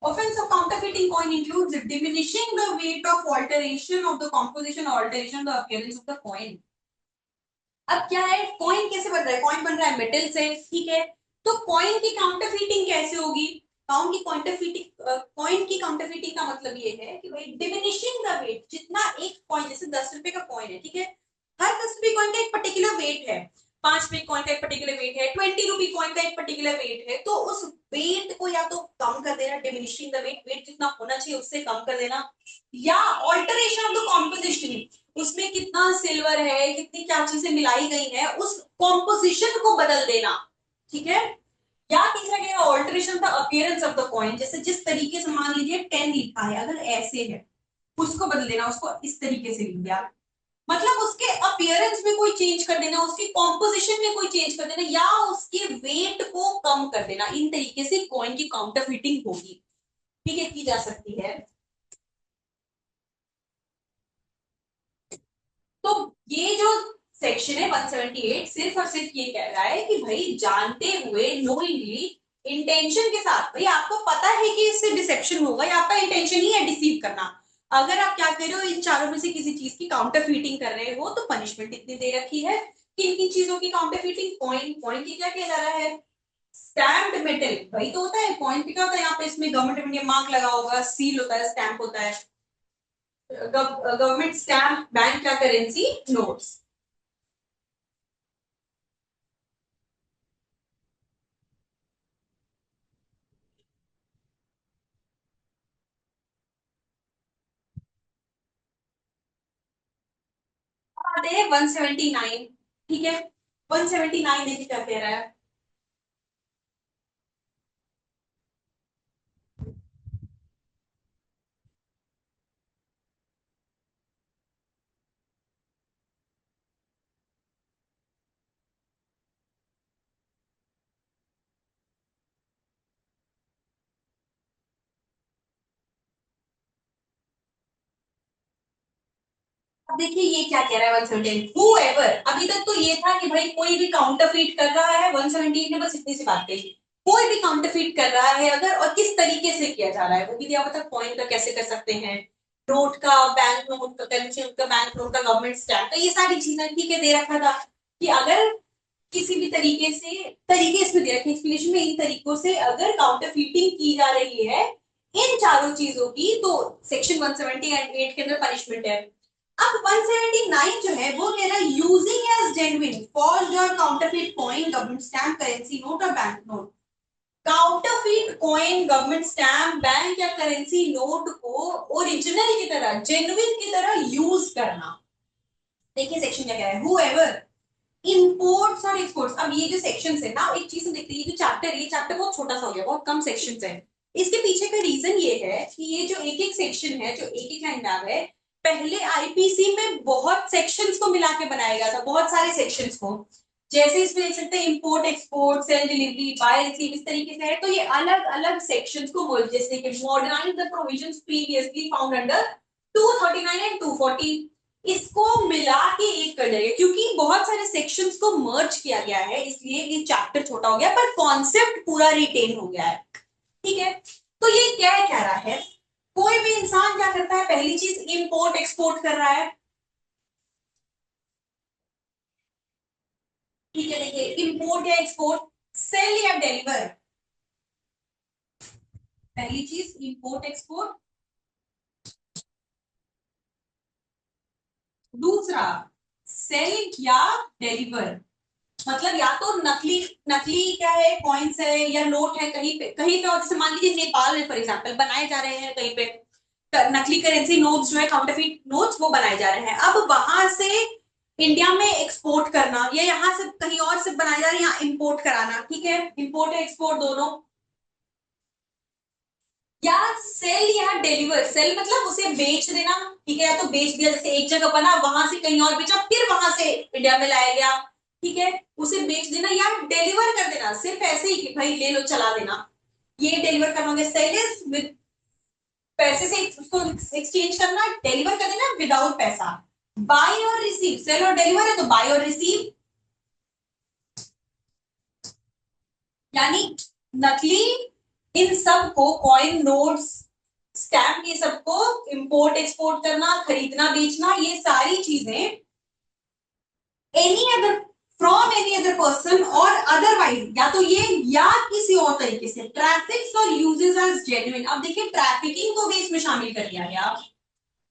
Offense of counterfeiting coin includes diminishing the weight of alteration of the composition or alteration of the appearance of the coin। अब क्या है, कॉइन कैसे बन रहा है, कॉइन बन रहा है मेटल से, ठीक है, तो कॉइन की काउंटरफीटिंग कैसे होगी, कॉइन की काउंटरफीटिंग का मतलब ये है कि भाई डिमिनिशिंग द वेट, जितना एक कॉइन, जैसे 10 रुपए का कॉइन है, ठीक है, हर 10 रुपए कॉइन का एक पर्टिकुलर वेट है, 5 रुपए कॉइन का एक पर्टिकुलर वेट है, 20 रुपए कॉइन का एक पर्टिकुलर वेट है, तो उस वेट को या तो कम कर देना, डिमिनिशिंग द वेट, वेट जितना होना चाहिए उससे कम कर देना, या ऑल्टरेशन ऑफ द कॉम्पोजिशन, उसमें कितना सिल्वर है, कितनी क्या चीजें मिलाई गई है, उस कॉम्पोजिशन को बदल देना, ठीक है। या तीसरा क्या है, alteration the appearance of the coin, जैसे जिस तरीके से मान लीजिए 10 लिखा है, अगर ऐसे है उसको बदल देना, उसको इस तरीके से लिख दिया, मतलब उसके अपीयरेंस में कोई चेंज कर देना, उसकी कॉम्पोजिशन में कोई चेंज कर देना, या उसके वेट को कम कर देना, इन तरीके से कॉइन की काउंटरफीटिंग होगी, ठीक है, की जा सकती है। तो ये जो सेक्शन है 178 सिर्फ और सिर्फ ये कह रहा है कि भाई जानते हुए, नोइंगली, इंटेंशन के साथ, भाई आपको पता है कि इससे डिसेप्शन होगा, या आपका इंटेंशन ही है डिसीव करना, अगर आप क्या कर रहे हो, इन चारों में से किसी चीज की काउंटरफीटिंग कर रहे हो, तो पनिशमेंट इतनी दे रखी है। किन किन चीजों की काउंटरफीटिंग, कॉइन, कॉइन की क्या किया जा रहा है, स्टैम्प्ड मेटल, भाई तो होता है, कॉइन पे क्या होता है, यहाँ पे इसमें गवर्नमेंट ऑफ इंडिया मार्क लगा होगा, सील होता है, स्टैम्प होता है, गवर्नमेंट स्टैम्प, बैंक का करेंसी, नोट्स। आते हैं 179, ठीक है, 179 देखिए क्या कह रहा है, अब देखिए ये क्या कह रहा है 178, whoever, अभी तक तो ये था कि भाई कोई भी काउंटरफीट कर रहा है, 178 ने बस इतनी सी बात कही, कोई भी काउंटरफीट कर रहा है अगर, और किस तरीके से किया जा रहा है, वो भी दिया हुआ था, कॉइन का कैसे कर सकते हैं, नोट का, बैंक नोट का, करेंसी का, बैंक नोट का, गवर्नमेंट स्टैम्प का, ये सारी चीजें ठीक है दे रखा था कि अगर किसी भी तरीके से, तरीके इसमें दे रखे एक्सप्लेनेशन में, इन तरीकों से अगर काउंटरफीटिंग की जा रही है इन चारों चीजों की, तो सेक्शन 178 के अंदर पनिशमेंट है। अब 179 जो है वो कह रहा है यूजिंग एज जेन्युइन फॉर्ज्ड और counterfeit coin, government stamp, currency note और bank note. Counterfeit coin, government stamp, bank या करेंसी नोट को ओरिजिनल की तरह, जेन्युइन की तरह यूज करना। देखिए सेक्शन क्या कह रहा है, whoever इंपोर्ट्स और एक्सपोर्ट्स। अब ये जो सेक्शंस है ना, एक चीज हम देखते हैं, ये जो चैप्टर है, ये चैप्टर बहुत छोटा सा हो गया, बहुत कम सेक्शंस है। इसके पीछे का रीजन ये है कि ये जो एक एक सेक्शन है, जो एक एक लाइन में आ गए, पहले आईपीसी में बहुत सेक्शंस को मिला के बनाया गया था, बहुत सारे सेक्शंस को। जैसे इसमें देख सकते हैं import export, sale delivery, buy receive, इस तरीके से है। तो ये अलग अलग सेक्शंस को मर्ज, जैसे कि modernise the provisions previously found under 239 and 240, इसको मिला के एक कर देंगे, क्योंकि बहुत सारे सेक्शंस को मर्ज किया गया है, इसलिए ये चैप्टर छोटा हो गया, पर कॉन्सेप्ट पूरा रिटेन हो गया है। ठीक है, तो ये क्या कह रहा है, कोई भी इंसान क्या करता है, पहली चीज इंपोर्ट एक्सपोर्ट कर रहा है। ठीक है, देखिए इंपोर्ट या एक्सपोर्ट, सेल या डिलीवर, पहली चीज इंपोर्ट एक्सपोर्ट। दूसरा सेल या डिलीवर, मतलब या तो नकली, नकली क्या है, कॉइन्स है या नोट है, कहीं पे और, जैसे मान लीजिए नेपाल में फॉर एग्जांपल बनाए जा रहे हैं कहीं पे नकली करेंसी नोट्स जो है, काउंटरफीट नोट्स वो बनाए जा रहे हैं। अब वहां से इंडिया में एक्सपोर्ट करना, या यहाँ से कहीं और से बनाए जा रहे हैं, यहाँ इंपोर्ट कराना, ठीक है, इंपोर्ट एक्सपोर्ट दोनों। या सेल या डिलीवर, सेल मतलब उसे बेच देना, ठीक है, या तो बेच दिया, जैसे एक जगह बना वहां से कहीं और बेचा, फिर वहां से इंडिया में लाया गया, ठीक है, उसे बेच देना। या डिलीवर कर देना, सिर्फ ऐसे ही कि भाई ले लो चला देना, ये डिलीवर करवाओगे। सेल इज विद पैसे से उसको एक्सचेंज करना, डिलीवर कर देना विदाउट पैसा। बाय और रिसीव, सेल और डिलीवर है तो बाय और रिसीव, यानी नकली इन सब को, कॉइन नोट्स स्टैम्प, ये सबको इंपोर्ट एक्सपोर्ट करना, खरीदना बेचना, ये सारी चीजें any other, from any other person और अदरवाइज, या तो ये या किसी और तरीके से, ट्रैफिक्स और यूजेस एज जेन्युइन। अब देखिए ट्रैफिकिंग को भी इसमें शामिल कर लिया गया।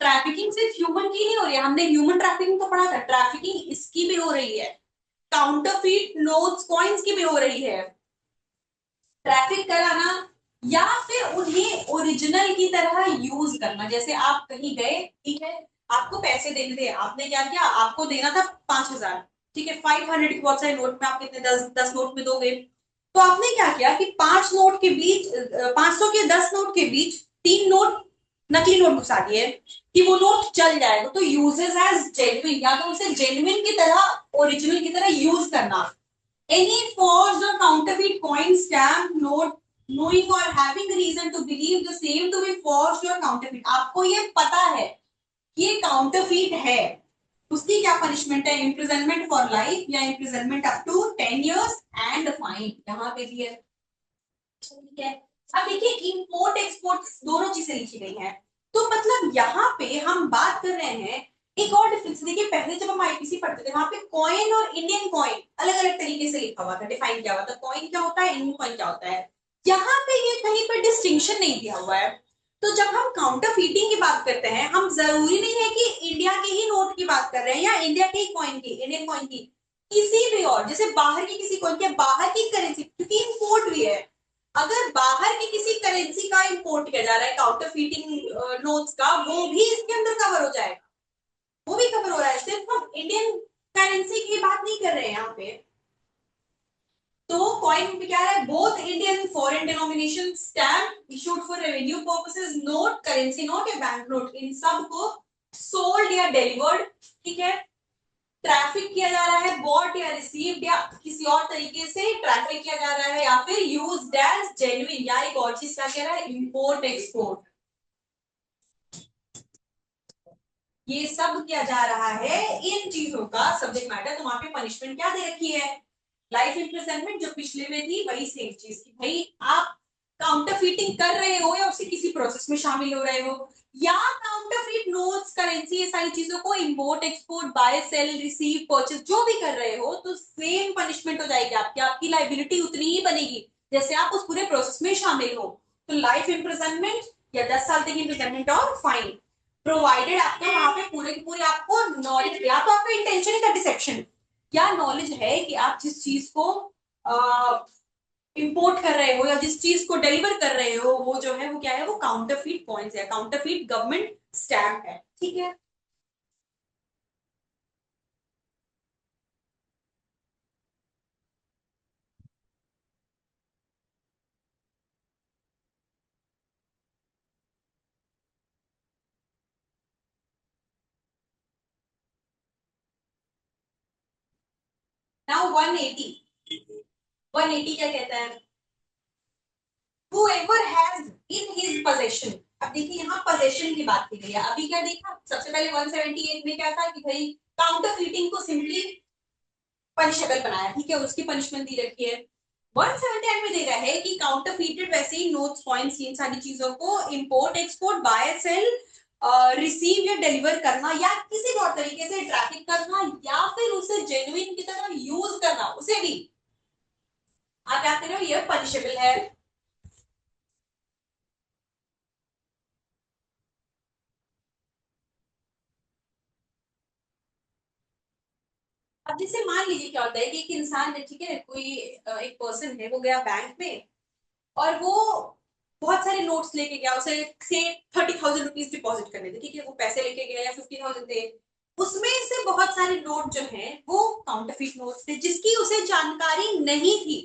ट्रैफिकिंग सिर्फ ह्यूमन की नहीं हो रही है, हमने ह्यूमन ट्रैफिकिंग तो पढ़ा था, ट्रैफिकिंग इसकी भी हो रही है, काउंटरफीट नोट्स कॉइन्स की भी हो रही है। ट्रैफिक कराना या फिर उन्हें ओरिजिनल की तरह यूज करना, जैसे आप कहीं गए, ठीक है, आपको पैसे देने थे, आपने क्या किया, आपको देना था 5,000, ठीक है, 500 के बहुत सारे नोट में आप कितने, 10 नोट में दोगे, तो आपने क्या किया कि 5 नोट के बीच, 500 के 10 नोट के बीच 3 नोट नकली नोट घुसा दिए, कि वो नोट चल जाएगा, तो यूजेस एज जेन्युइन, या तो उसे जेन्युइन की तरह, ओरिजिनल की तरह यूज करना। Any forged or counterfeit coin, stamp, note, knowing or having reason to believe the same to be forged or counterfeit, आपको ये पता है कि ये काउंटरफीट है, उसकी क्या पनिशमेंट है, इम्प्रिजनमेंट फॉर लाइफ या imprisonment up to 10 years and fine, यहाँ पे भी है। ठीक है, अब देखिए इंपोर्ट एक्सपोर्ट दोनों चीजें लिखी गई हैं, तो मतलब यहाँ पे हम बात कर रहे हैं। एक और डिफरेंस देखिए, पहले जब हम आईपीसी पढ़ते थे, वहां पे कॉइन और इंडियन कॉइन अलग अलग तरीके से लिखा हुआ था, डिफाइन किया हुआ था, कॉइन क्या होता है, इंडियन कॉइन क्या होता है। यहाँ पे ये कहीं पर डिस्टिंक्शन नहीं दिया हुआ है। तो जब हम काउंटर फीटिंग की बात करते हैं, हम जरूरी नहीं है कि इंडिया के ही नोट की बात कर रहे हैं या इंडिया के ही कॉइन की, इंडियन कॉइन की, किसी भी और, जैसे बाहर की किसी कॉइन के, बाहर की करेंसी, क्योंकि इंपोर्ट भी है, अगर बाहर की किसी करेंसी का इंपोर्ट किया जा रहा है, काउंटर फीटिंग नोट्स का, वो भी इसके अंदर कवर हो जाएगा, वो भी कवर हो रहा है, सिर्फ हम इंडियन करेंसी की बात नहीं कर रहे हैं यहाँ पे। तो कॉइन में क्या है, both Indian foreign denomination stamp issued for revenue purposes, note currency note या बैंक नोट, इन सब को सोल्ड या डिलीवर्ड, ठीक है, ट्रैफिक किया जा रहा है, बॉट या रिसीव्ड या किसी और तरीके से ट्रैफिक किया जा रहा है, या फिर यूज्ड एज जेन्युइन, या एक और चीज क्या कह रहा है, इंपोर्ट एक्सपोर्ट, ये सब किया जा रहा है। इन चीजों का सब्जेक्ट मैटर, तो वहां पे पनिशमेंट क्या दे रखी है, लाइफ इम्प्रिजनमेंट, जो पिछले में थी वही सेम चीज की, भाई आप काउंटरफीटिंग कर रहे हो या उससे किसी प्रोसेस में शामिल हो रहे हो, या काउंटरफीट नोट्स करेंसी, ये सारी चीजों को import export buy sale receive purchase जो भी कर रहे हो, तो सेम पनिशमेंट हो जाएगी आपकी, आपकी लाइबिलिटी उतनी ही बनेगी जैसे आप उस पूरे प्रोसेस में शामिल हो। तो लाइफ इम्प्रिजनमेंट या 10 साल तक इम्प्रिजनमेंट और फाइन, प्रोवाइडेड आपके वहां पे पूरे की पूरे आपको नॉलेज, या तो आपका इंटेंशन का डिसेप्शन, क्या नॉलेज है कि आप जिस चीज को इंपोर्ट कर रहे हो या जिस चीज को डिलीवर कर रहे हो, वो जो है वो क्या है, वो काउंटरफीट कॉइन्स है, काउंटरफीट गवर्नमेंट स्टैम्प है, ठीक है। नाउ 180 क्या कहता है, whoever has in his possession। अब देखिए यहाँ पोजेशन की बात की गई है। अभी क्या देखा, सबसे पहले 178 में क्या था कि भाई काउंटर फीटिंग को सिंपली पनिशेबल बनाया, ठीक है, उसकी पनिशमेंट दी रखी है। 178 में दे रहा है कि काउंटर फीटेड वैसे ही नोट्स पॉइंट्स इन सारी चीजों को import export buy sale receive या डिलीवर करना या किसी भी और तरीके से ट्रैफिक करना या फिर उसे जेन्युइन की तरह यूज करना, उसे भी आप क्या कर रहे हो, ये पनिशेबल है। अब जैसे मान लीजिए क्या होता है कि एक इंसान है, ठीक है, कोई एक पर्सन है, वो गया बैंक में और वो बहुत सारे नोट्स लेके गया, उसे से 30,000 रुपीज डिपॉजिट करने थे, ठीक है, वो पैसे लेके गया या 50,000 थे, उसमें से बहुत सारे नोट जो हैं वो काउंटरफीट नोट्स थे जिसकी उसे जानकारी नहीं थी।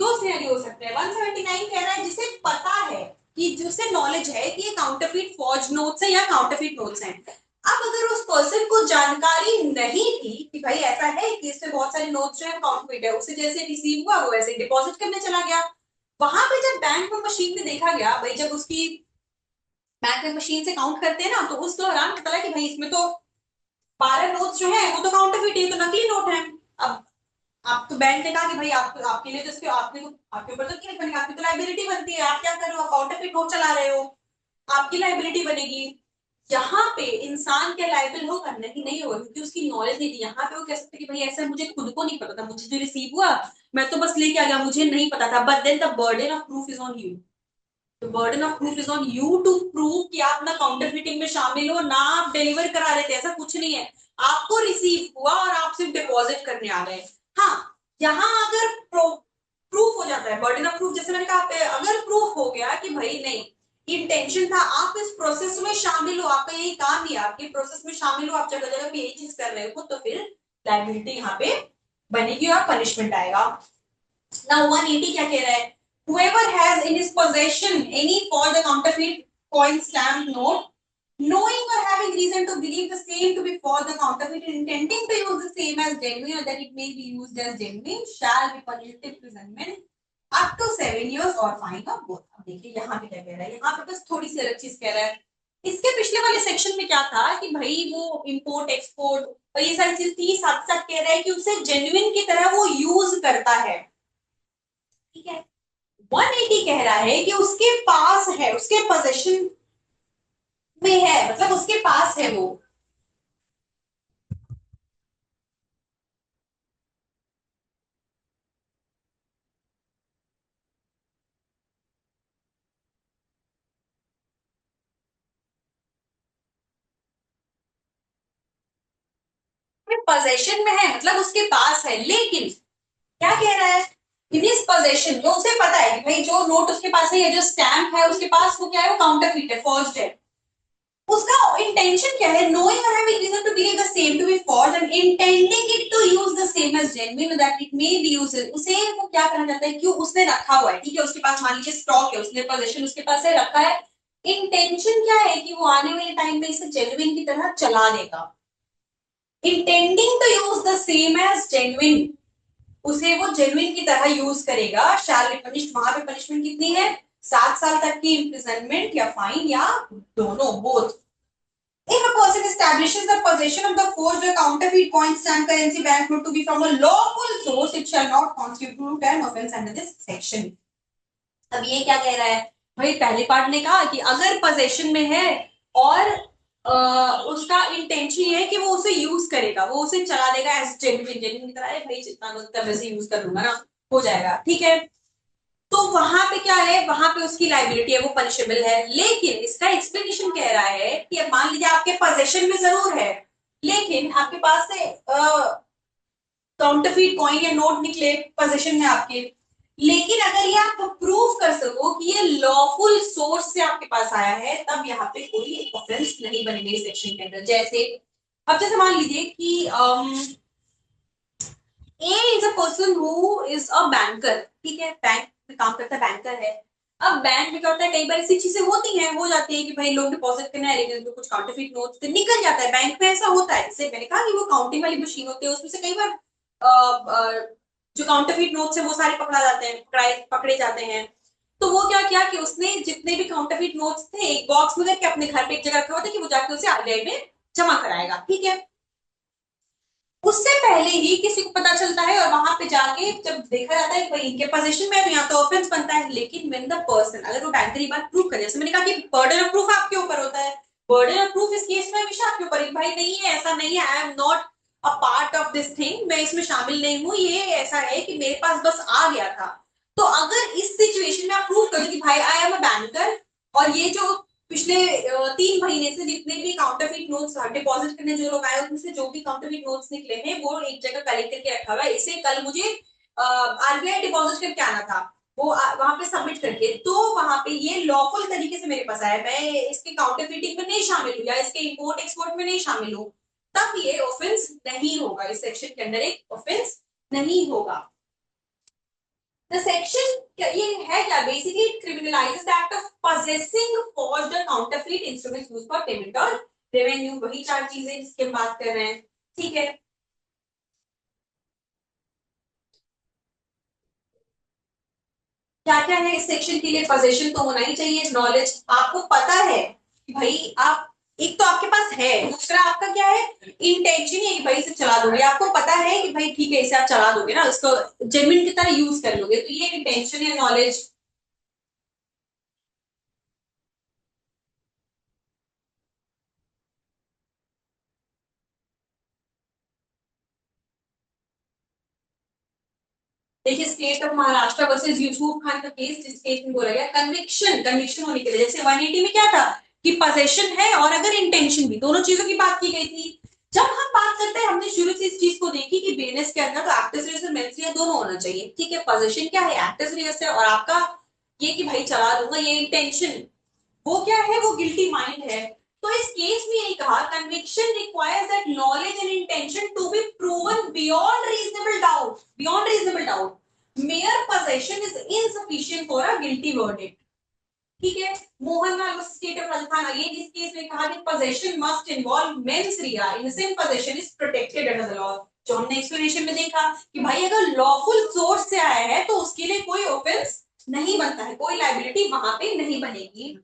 दो सिनेरियो हो सकते हैं। 179 कह रहा है जिसे पता है, कि जिसे नॉलेज है कि ये काउंटरफीट फॉर्ज नोट्स है या काउंटरफीट नोट्स हैं। अब अगर उस पर्सन को जानकारी नहीं थी कि भाई ऐसा है कि इसमें बहुत सारे नोट्स जो है काउंटरफीट है, उसे जैसे रिसीव हुआ वो वैसे डिपॉजिट करने चला गया। वहां पे जब बैंक में मशीन में देखा गया, भाई जब उसकी बैंक में मशीन से काउंट करते हैं ना, तो उस दौरान पता लगा कि भाई इसमें तो 12 नोट्स जो है वो तो काउंटरफीट है, तो नकली नोट है। अब आप तो बैंक ने कहा कि भाई आप आपके लिए तो इसके आपके तो आपके ऊपर तो क्या बनेगा, आपकी तो लाइबिलिटी बनती है, आप क्या कर रहे हो, काउंटरफीट नोट चला रहे हो, आपकी लाइबिलिटी बनेगी। यहाँ पे इंसान क्या लाइबल होगा, नहीं नहीं होगा, क्योंकि उसकी नॉलेज नहीं थी। यहाँ पे वो कह सकते कि भाई ऐसा मुझे खुद को नहीं पता था, मुझे जो रिसीव हुआ मैं तो बस लेके आ गया, मुझे नहीं पता था। But then the burden of proof is on you, the burden of proof is on you to prove कि आप ना काउंटरफीटिंग में शामिल हो, ना आप डिलीवर करा रहे थे, ऐसा कुछ नहीं है। आपको रिसीव हुआ और आप सिर्फ डिपॉजिट करने आ गए। हाँ, यहाँ अगर प्रूफ हो जाता है, बर्डन ऑफ प्रूफ जैसे मैंने कहा, अगर प्रूफ हो गया कि भाई नहीं इंटेंशन था, आप इस प्रोसेस में शामिल हो, आपका यही काम ही, आपके प्रोसेस में शामिल हो, आप जगह जगह पे यही चीज कर रहे हो, तो फिर लाइबिलिटी यहाँ पे बनेगी और पनिशमेंट आएगा। Now 180 क्या कह रहा है, whoever has in his possession any for the counterfeit coin stamp note, knowing or having reason to believe the same to be for the counterfeit and intending to use the same as genuine or that it may be used as genuine shall be punished with imprisonment up to 7 years or fine or both। अब देखिए यहाँ पे क्या कह रहा है, यहाँ पे बस थोड़ी सी अलग चीज कह रहा है। इसके पिछले वाले सेक्शन में क्या था कि भाई वो इंपोर्ट एक्सपोर्ट और ये सारी चीज थी, साथ साथ कह रहा है कि उसे जेन्युइन की तरह वो यूज करता है, ठीक है। 180 कह रहा है कि उसके पास है, उसके पोजेशन में है, मतलब उसके पास है वो। पोजेशन में है मतलब उसके पास है, लेकिन क्या कह रहा है, इन हिज पोजेशन, जो उसे पता है कि भाई जो नोट उसके पास है या जो स्टैम्प है उसके पास, वो क्या है, वो काउंटरफीट है, फॉर्ज्ड है। उसका इंटेंशन क्या है, knowing or having reason to believe the same to be false and intending it to use the same as genuine that it may be used, उसे वो क्या करना चाहता है, क्यों उसने रखा हुआ है, ठीक है, उसके पास मान लीजिए स्टॉक है, उसने पोजीशन उसके पास है, रखा है। इंटेंशन क्या है कि वो आने वाले टाइम में इसे जेन्युइन की तरह चला देगा। Intending to use the same as genuine, उसे वो जेन्युइन की तरह यूज करेगा। शैल बी पनिश्ड, वहां पे पनिशमेंट कितनी है, 7 साल तक की इम्प्रिजनमेंट या फाइन या दोनों, both. If a person establishes the possession of the forged or counterfeit coin, stamp, currency, banknote to be from a lawful source, it shall not constitute an offence under this section। अब ये क्या कह रहा है, भाई पहले part ने कहा कि अगर पोजेशन में है और उसका इंटेंशन ये है कि वो उसे यूज करेगा, वो उसे चला देगा एज जेन्युइन, जेन्युइन की तरह, भाई जितना वैसे यूज कर लूंगा ना, हो जाएगा, ठीक है। तो वहां पे क्या है, वहां पे उसकी लाइबिलिटी है, वो पनिशेबल है। लेकिन इसका एक्सप्लेनेशन कह रहा है कि अब मान लीजिए आपके पोजेशन में जरूर है, लेकिन आपके पास से काउंटरफीट कॉइन या नोट निकले पोजेशन में आपके, लेकिन अगर ये आप प्रूव कर सको कि ये लॉफुल सोर्स से आपके पास आया है, तब यहाँ पे कोई ऑफेंस नहीं बनेगा इस सेक्शन के अंदर। जैसे अब जैसे मान लीजिए कि A is a person who is a banker, ठीक है, बैंक में काम करता है, बैंकर है। अब बैंक में क्या होता है, कई बार ऐसी चीजें होती हैं, हो जाती है कि भाई लोग डिपॉजिट करने आए लेकिन कुछ काउंटरफीट नोट्स निकल जाता है, बैंक में ऐसा होता है। जैसे मैंने कहा कि वो काउंटिंग वाली मशीन होती है, उसमें से कई बार जो काउंटरफीट नोट्स है वो सारे पकड़ा जाते हैं, पकड़े जाते हैं। तो वो क्या किया कि उसने जितने भी काउंटरफीट नोट्स थे एक बॉक्स में करके अपने घर पे एक जगह रखा हुआ था कि वो जाके उसे आरबीआई में जमा कराएगा, ठीक है। उससे पहले ही किसी को पता चलता है और वहां पे जाके जब देखा जाता है कि भाई इनके पोजीशन में है तो यहाँ तो ऑफेंस बनता है, लेकिन व्हेन द पर्सन, अगर वो बैंकर ये बात प्रूव करे, जैसे मैंने कहा कि बर्डन ऑफ प्रूफ आपके ऊपर होता है, बर्डन ऑफ प्रूफ इस केस में हमेशा आपके ऊपर है, भाई नहीं है, ऐसा नहीं है, आई am not a part of this thing, मैं इसमें शामिल नहीं हूँ, ये ऐसा है कि मेरे पास बस आ गया था। तो अगर इस सिचुएशन में आप प्रूव करो कि भाई आई एम अ बैंकर और ये जो पिछले 3 महीने से जितने भी काउंटरफीट नोट्स डिपॉजिट करने जो लोग आए उनसे जो भी काउंटरफीट नोट्स निकले हैं वो एक जगह कलेक्ट करके रखा हुआ है, इसे कल मुझे आरबीआई डिपॉजिट करके आना था, वो वहां पे सबमिट करके, तो वहां पे ये लॉफुल तरीके से मेरे पास आया, मैं इसके काउंटरफीटिंग में नहीं शामिल हूँ या इसके इंपोर्ट एक्सपोर्ट में नहीं शामिल हूँ, तब ये ऑफेंस नहीं होगा, इस सेक्शन के अंदर एक ऑफेंस नहीं होगा। The section ये है क्या, basically it criminalizes the act of possessing forged or counterfeit instruments used for payment और revenue, वही 4 चीजें जिसकी हम बात कर रहे हैं, ठीक है। क्या क्या है इस सेक्शन के लिए, पोजेशन तो होना ही चाहिए, नॉलेज आपको पता है कि भाई आप, एक तो आपके पास है, दूसरा आपका क्या है, इंटेंशन है कि भाई इसे चला दोगे, आपको पता है कि भाई ठीक है इसे आप चला दोगे ना, इसको जेन्युइन की तरह यूज कर लोगे, तो ये इंटेंशन है, नॉलेज। देखिए state of Maharashtra versus Yusuf Khan का केस, जिस केस में बोला गया कन्विक्शन, कन्विक्शन होने के लिए, जैसे 180 में क्या था कि पोजेशन है और अगर इंटेंशन भी, दोनों चीजों की बात की गई थी। जब हम बात करते हैं, हमने शुरू से इस चीज को देखी कि बीएनएस के अंदर तो एक्टिव रियस और मेंस रियस दोनों होना चाहिए, ठीक है। पोजेशन क्या है, एक्टिव रियस है, और आपका ये कि भाई चला दूंगा, ये इंटेंशन, वो क्या है, वो गिल्टी माइंड है। तो इस केस में यही कहा, conviction requires that knowledge and intention to be proven beyond reasonable doubt, beyond reasonable doubt, mere possession is insufficient for a guilty verdict, ठीक है। Mohanlal state of Rajasthan again इस केस में कहा कि possession must involve mens rea, innocent possession is protected under the law, जो हमने explanation में देखा कि भाई अगर लॉफुल सोर्स से आया है तो उसके लिए कोई ऑफेंस नहीं बनता है, कोई लाइबिलिटी वहां पे नहीं बनेगी।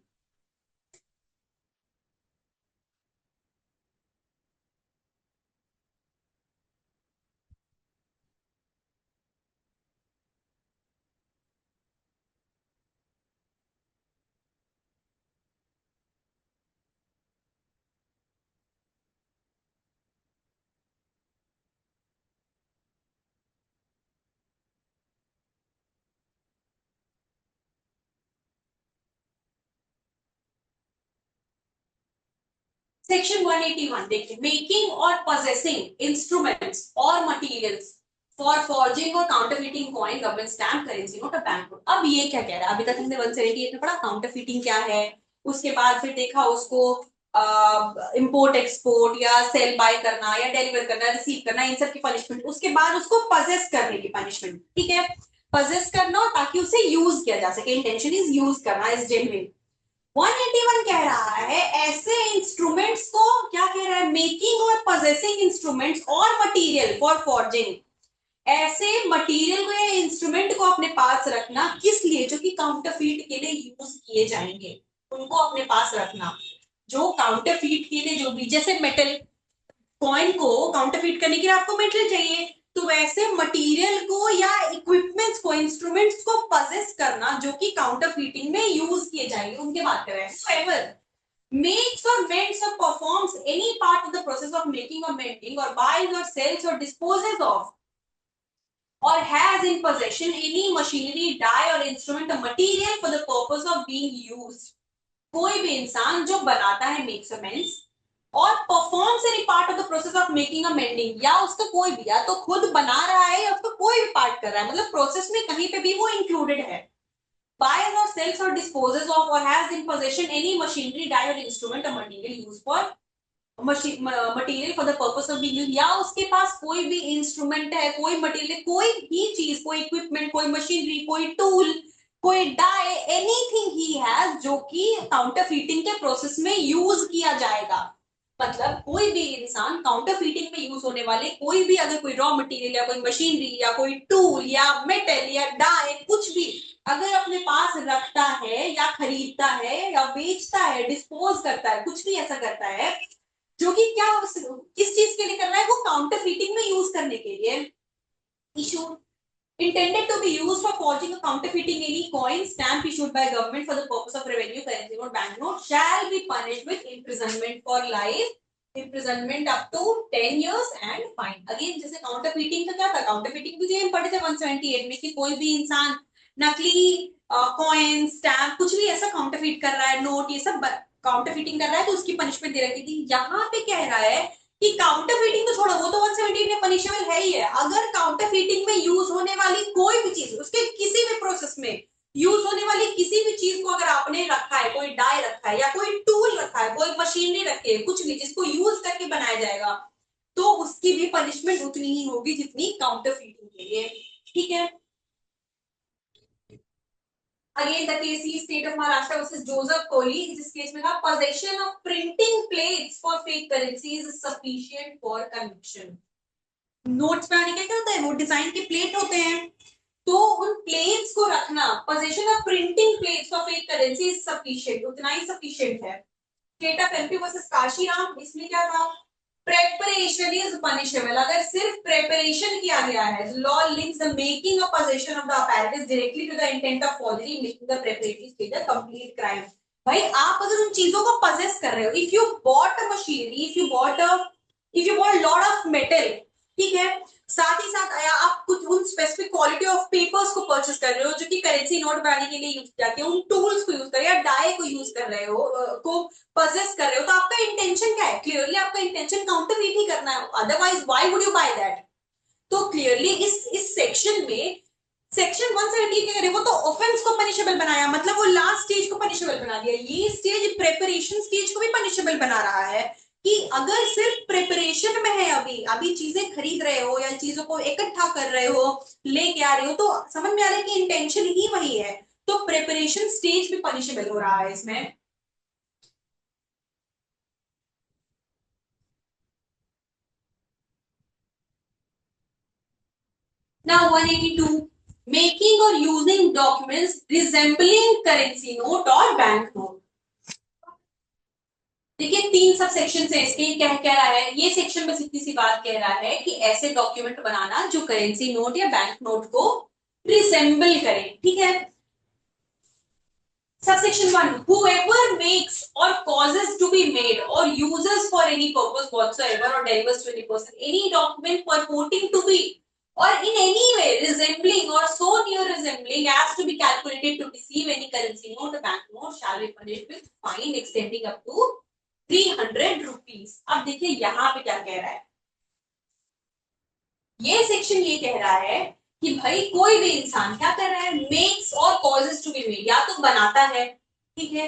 सेक्शन 181 देखिए, मेकिंग और पोजेसिंग इंस्ट्रूमेंट्स और मटेरियल्स फॉर फॉर्जिंग और counterfeiting coin, government stamp, currency note और बैंक नोट। अब ये क्या कह रहा है, अभी तक हमने 178 में पढ़ा काउंटरफीटिंग क्या है, उसके बाद फिर देखा उसको इंपोर्ट एक्सपोर्ट या सेल बाय करना या डिलीवर करना, रिसीव करना, इन सब की पनिशमेंट, उसके बाद उसको पजेस करने की पनिशमेंट, ठीक है। पजेस करना ताकि उसे यूज किया जा सके, इंटेंशन इज यूज करना, इज जेन्युइन। 181 कह रहा है ऐसे इंस्ट्रूमेंट्स को, क्या कह रहा है, मेकिंग और पोजेसिंग इंस्ट्रूमेंट्स और मटेरियल फॉर फॉर्जिंग, ऐसे मटेरियल को या इंस्ट्रूमेंट को अपने पास रखना, किस लिए, जो कि काउंटरफीट के लिए यूज किए जाएंगे, उनको अपने पास रखना, जो काउंटरफीट के लिए, जो भी, जैसे मेटल कॉइन को काउंटरफीट करने के लिए आपको मेटल चाहिए, तो वैसे मटेरियल को या इक्विपमेंट्स को, इंस्ट्रूमेंट्स को पजेस करना जो कि काउंटरफीटिंग में यूज किए जाएंगे, उनके बात कर रहे हैं। Whoever makes or mends or performs any part of the process of making or mending or buys or sells or disposes of or has in possession any machinery, die or instrument or material for the purpose of being used, कोई भी इंसान जो बनाता है, makes amends और performs any part of the process of making a mending, या उसका कोई भी, या तो खुद बना रहा है या उसका कोई भी पार्ट कर रहा है, मतलब प्रोसेस में कहीं पे भी वो इंक्लूडेड है, buys or sells or disposes of or has in possession any machinery, die or instrument or material used for material for the purpose of being used, या उसके पास कोई भी इंस्ट्रूमेंट है, कोई मटेरियल, कोई भी चीज, कोई इक्विपमेंट, कोई मशीनरी, कोई टूल, कोई डाई, एनीथिंग ही हैज जो कि काउंटरफीटिंग के प्रोसेस में यूज किया जाएगा, मतलब कोई भी इंसान काउंटरफीटिंग में यूज होने वाले कोई भी अगर कोई रॉ मटेरियल या कोई मशीनरी या कोई टूल या मेटल या डाई कुछ भी अगर अपने पास रखता है या खरीदता है या बेचता है डिस्पोज करता है कुछ भी ऐसा करता है जो कि क्या किस चीज के लिए कर रहा है वो काउंटरफीटिंग में यूज करने के लिए issue intended to be used for forging or counterfeiting any coin stamp issued by government for the purpose of revenue currency note banknote shall be punished with imprisonment for life imprisonment up to 10 years and fine again जैसे counterfeiting का क्या था counterfeiting भी हम पढ़े थे 178 में कि कोई भी इंसान नकली कॉइन स्टैम्प कुछ भी ऐसा काउंटरफीट कर रहा है नोट ये सब काउंटरफीटिंग कर रहा है तो उसकी पनिशमेंट दे रखी थी यहाँ पे कह रहा है कि काउंटरफीटिंग तो छोड़ो वो तो 178 में पनिशेबल है ही है अगर काउंटरफीटिंग में यूज होने वाली कोई भी चीज उसके किसी भी प्रोसेस में यूज होने वाली किसी भी चीज को अगर आपने रखा है कोई डाई रखा है या कोई टूल रखा है कोई मशीनरी रखी है कुछ भी जिसको यूज करके बनाया जाएगा तो उसकी भी पनिशमेंट उतनी ही होगी जितनी काउंटरफीटिंग के लिए ठीक है Again, the case is State of Maharashtra versus Joseph Kohli. In this case, में था possession of printing plates for fake currency is sufficient for conviction. Notes पे आने का क्या होता है वो डिजाइन के प्लेट होते हैं तो उन प्लेट्स को रखना possession of printing plates for fake currency is sufficient उतना ही सफिशिएंट है state of MP versus Kashiram इसमें क्या था प्रेपरेशन इज पनिशेबल अगर सिर्फ प्रेपरेशन किया गया है law links the making of possession of the apparatus directly to the intent of forgery making the preparatory stage a complete crime भाई आप अगर उन चीजों को possess कर रहे हो if you bought a machinery if you bought lot of metal ठीक है साथ ही साथ आया आप कुछ उन स्पेसिफिक क्वालिटी ऑफ पेपर्स को परचेस कर रहे हो जो कि करेंसी नोट बनाने के लिए यूज जाते हैं उन टूल्स को यूज कर रहे हो या डाई को यूज कर रहे हो को परचेस कर रहे हो तो आपका इंटेंशन क्या है क्लियरली आपका इंटेंशन काउंटरफीट ही करना है otherwise why would you by that तो क्लियरली इस सेक्शन में सेक्शन 117 क्या करे वो तो ऑफेंस को पनिशेबल बनाया मतलब वो लास्ट स्टेज को पनिशेबल बना दिया ये स्टेज प्रेपरेशन स्टेज को भी पनिशेबल बना रहा है कि अगर सिर्फ प्रिपरेशन में है अभी चीजें खरीद रहे हो या चीजों को इकट्ठा कर रहे हो लेके आ रहे हो तो समझ में आ रहा है कि इंटेंशन ही वही है तो प्रिपरेशन स्टेज भी पनिशेबल हो रहा है इसमें Now 182 making or using documents resembling currency note or bank note देखिए 3 सब सेक्शन है इसके क्या कह रहा है ये सेक्शन बस इतनी सी बात कह रहा है कि ऐसे डॉक्यूमेंट बनाना जो करेंसी नोट या बैंक नोट को रिसेंबल करे ठीक है Subsection 1 whoever makes or causes to be made or uses for any purpose whatsoever or delivers to any person any document purporting to be or in any way resembling or so near resembling as to be calculated to deceive any currency note or bank note shall be punished with fine extending up to 300 rupees अब देखिए यहाँ पे क्या कह रहा है ये section ये कह रहा है कि भाई कोई भी इंसान क्या कर रहा है मेक्स और कॉजेस टू बी मेड या तो बनाता है ठीक है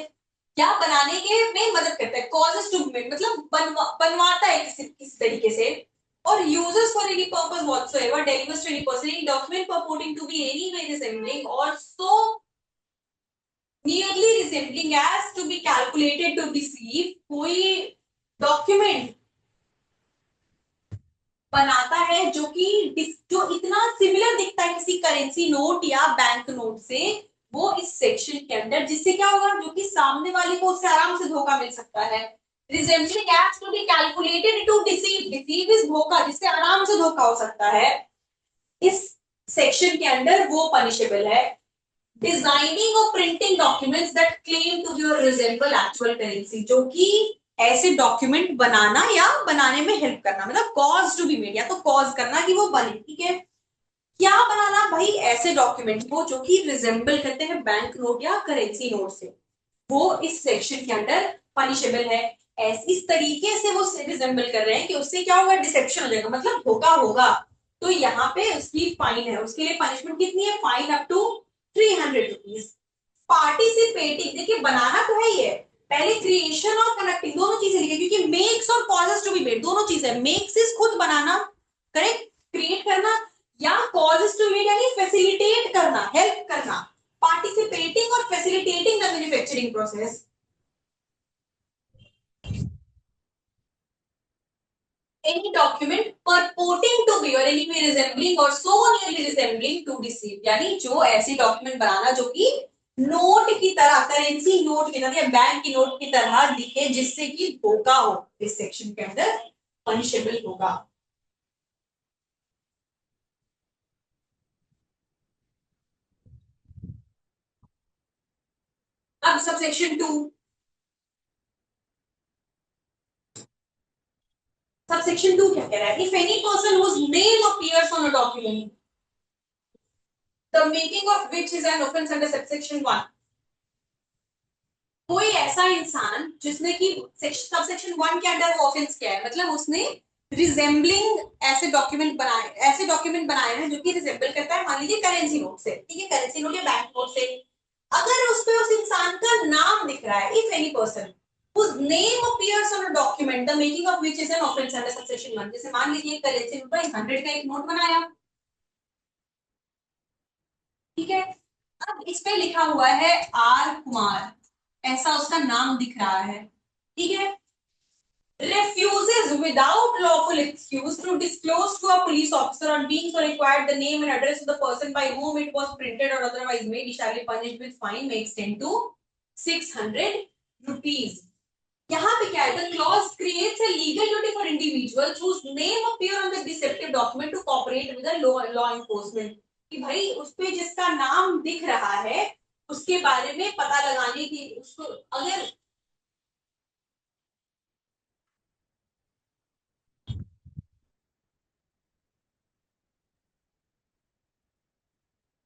या बनाने के में मदद करता है कॉजेस टू बी मेड मतलब बनवाता है किसी तरीके से और uses for any purpose whatsoever delivers to any person any document purporting to be any way resembling or so nearly resembling as to be calculated to deceive कोई document बनाता है जो कि जो इतना सिमिलर दिखता है किसी करेंसी नोट या बैंक नोट से वो इस सेक्शन के अंदर जिससे क्या होगा जो कि सामने वाले को उससे आराम से धोखा मिल सकता है resembling as to be calculated to deceive is धोखा जिससे आराम से धोखा हो सकता है इस सेक्शन के अंदर वो पनिशेबल है डिजाइनिंग और printing documents that claim to be और रिजेंबल एक्चुअल करेंसी जो कि ऐसे डॉक्यूमेंट बनाना या बनाने में हेल्प करना मतलब कॉज टू बी मेड या तो कॉज करना कि वो बने ठीक है क्या बनाना भाई ऐसे डॉक्यूमेंट को जो कि रिजेंबल करते हैं बैंक नोट या करेंसी नोट से वो इस सेक्शन के अंदर पनिशेबल है इस तरीके से वो रिजेंबल कर रहे हैं कि उससे क्या होगा डिसेप्शन हो जाएगा मतलब धोखा होगा तो यहाँ पे उसकी फाइन है उसके लिए पनिशमेंट कितनी है fine up to 300 rupees participating देखिए बनाना तो है ही है पहले क्रिएशन और कनेक्टिंग दोनों चीजें लिखे क्योंकि मेक्स और कॉजेस टू बी मेड दोनों चीजें मेक्स इज खुद बनाना करेक्ट क्रिएट करना या कॉजेस टू मेड यानी फैसिलिटेट करना हेल्प करना पार्टिसिपेटिंग और facilitating the manufacturing process any document purporting to be or anyway resembling or so nearly resembling to deceive, यानी जो ऐसी डॉक्यूमेंट बनाना जो कि नोट की तरह, करेंसी नोट की तरह या बैंक की नोट की तरह दिखे, जिससे कि धोखा हो, इस सेक्शन के अंदर पनिशेबल होगा। अब सबसेक्शन 2, सबसेक्शन 2 क्या कह रहा है? If any person whose name appears on a document the making of which is an offence under subsection 1, कोई ऐसा इंसान जिसने कि सबसेक्शन 1 के अंडर वो ऑफेंस किया है, मतलब उसने रिजेंबलिंग ऐसे डॉक्यूमेंट बनाए, ऐसे डॉक्यूमेंट बनाए हैं जो कि रिजेंबल करता है, मान लीजिए करेंसी नोट से, ठीक है, करेंसी नोट या बैंक नोट से, अगर उस पे उस इंसान का नाम दिख रहा है, if any person whose name appears on a document the making of which is an offense under subsection 1, जैसे मान लीजिए करेंसी नोट का 100 का एक नोट बनाया, ठीक है, अब इस पे लिखा हुआ है आर कुमार, ऐसा उसका नाम दिख रहा है, ठीक है, refuses without lawful excuse to disclose to a police officer on being so required the name and address of the person by whom it was printed or otherwise made, he shall be punished with fine may extend to 600 rupees। यहाँ पे क्या है? The clause creates a legal duty for individuals whose name appear on the deceptive document to cooperate with the law enforcement, कि भाई उस पे जिसका नाम दिख रहा है उसके बारे में पता लगाने की, उसको अगर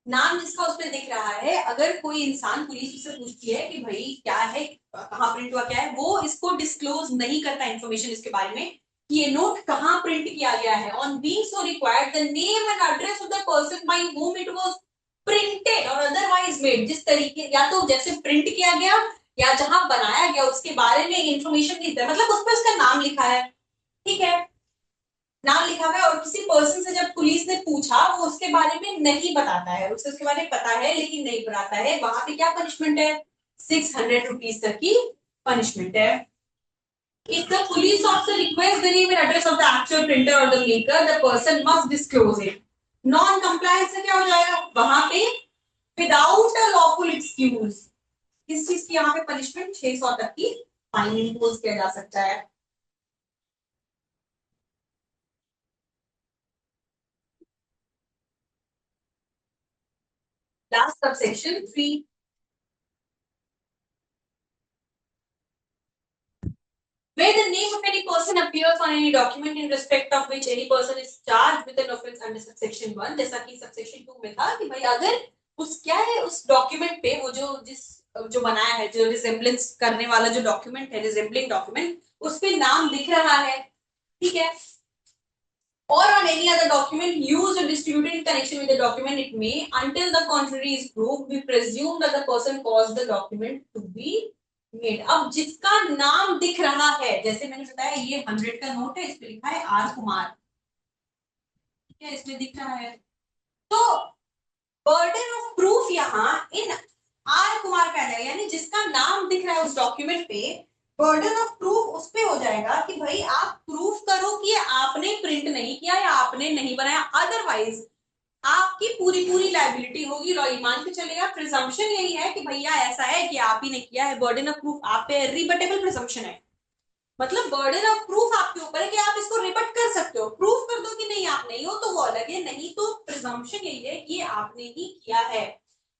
नाम जिसका उस पर दिख रहा है, अगर कोई इंसान पुलिस से पूछती है कि भाई क्या है, कहाँ प्रिंट हुआ, क्या है, वो इसको डिस्क्लोज नहीं करता इन्फॉर्मेशन इसके बारे में कि ये नोट कहाँ प्रिंट किया गया है, on being so required the name and address of the person by whom it was printed और अदरवाइज मेड, जिस तरीके या तो जैसे प्रिंट किया गया या जहां बनाया गया उसके बारे में इन्फॉर्मेशन दी है, मतलब उस पर उसका नाम लिखा है, ठीक है, नाम लिखा हुआ है, और किसी पर्सन से जब पुलिस ने पूछा वो उसके बारे में नहीं बताता है, उसे उसके बारे में पता है लेकिन नहीं बताता है, वहां पे क्या पनिशमेंट है? 600 रुपीज तक की पनिशमेंट है। If the police officer requests the name and address of the actual printer or the maker, the person must disclose it. Non compliance से क्या हो जाएगा वहां पे? विदाउट अ लॉफुल एक्सक्यूज, किस चीज की यहाँ पे पनिशमेंट 600 तक की फाइन इम्पोज किया जा सकता है। Last subsection 3, where the name of any person appears on any document in respect of which any person is charged with an offense under subsection 1, जैसा कि subsection 2 में था कि भाई अगर उस क्या है उस डॉक्यूमेंट पे वो जो जिस जो बनाया है, जो रिजेम्बलेंस करने वाला जो डॉक्यूमेंट है, रिजेम्बलिंग डॉक्यूमेंट, उस पे नाम दिख रहा है, ठीक है, or on any other document used or distributed in connection with the document, it may, until the contrary is proved, be presumed that the person caused the document to be made। अब जिसका नाम दिख रहा है, जैसे मैंने बताया ये 100 का नोट है, इस पे लिखा है आर कुमार, ठीक है, इसमें दिख रहा है, तो बर्डन ऑफ प्रूफ यहाँ इन आर कुमार का है, यानी जिसका नाम दिख रहा है उस डॉक्यूमेंट पे, बर्डन ऑफ प्रूफ उस पे हो जाएगा कि भाई आप प्रूफ करो कि आपने प्रिंट नहीं किया या आपने नहीं बनाया, अदरवाइज आपकी पूरी पूरी लाइबिलिटी होगी। लॉ मान के चलेगा, प्रिजम्पशन यही है कि भैया ऐसा है कि आप ही ने किया है, बर्डन ऑफ प्रूफ आप पे, रिबटेबल प्रिजम्पशन है, मतलब बर्डन ऑफ प्रूफ आपके ऊपर है कि आप इसको रिबट कर सकते हो, प्रूफ कर दो कि नहीं आप नहीं हो तो वो अलग है, नहीं तो प्रिजम्पशन यही है कि ये आपने ही किया है।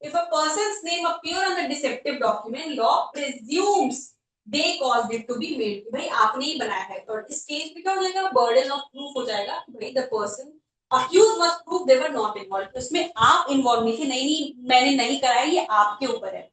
If a person's name appear on the deceptive document, law presumes they caused it to be made, भाई आपने ही बनाया है, तो इस केस में क्या हो जाएगा? बर्डन ऑफ प्रूफ हो जाएगा कि भाई the person accused must prove they were not involve, उसमें आप इन्वॉल्व नहीं थे, नहीं नहीं मैंने नहीं कराया, ये आपके ऊपर है।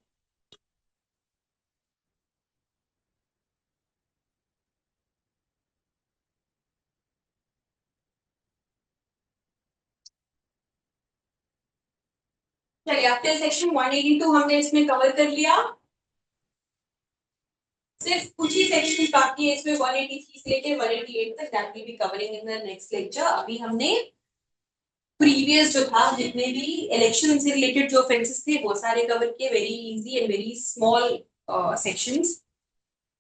चलिए अब तक सेक्शन 182 हमने इसमें कवर कर लिया, सिर्फ कुछ ही सेक्शन बाकी है इसमें 183 से लेकर 188 तक, that will be covering in the next lecture. अभी हमने प्रीवियस जो था जितने भी इलेक्शन से रिलेटेड जो ऑफेंसेस थे वो सारे कवर किए, very easy and very small sections.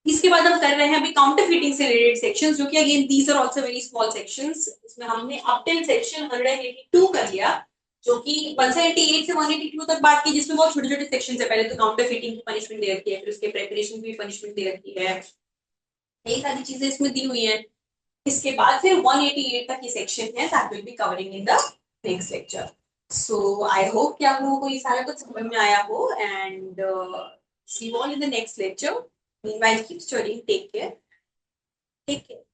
इसके बाद हम कर रहे हैं अभी काउंटरफीटिंग से रिलेटेड सेक्शंस, जो कि again these are also very small sections. इसमें हमने अप टिल सेक्शन 182 कर लिया, जो कि 178 से 182 तक बात की, जिसमें बहुत छोटे छोटे सेक्शंस है। पहले तो काउंटरफीटिंग की पनिशमेंट दे रखी है, फिर उसके प्रिपरेशन की भी पनिशमेंट दे रखी है, यही सारी चीजें इसमें दी हुई है। इसके बाद फिर 188 तक की सेक्शन है, that will be covering in the next lecture. So I hope कि आप लोगों को ये सारा कुछ समझ में आया हो, and see you all in the next lecture. Meanwhile, keep studying. Take care. Take care.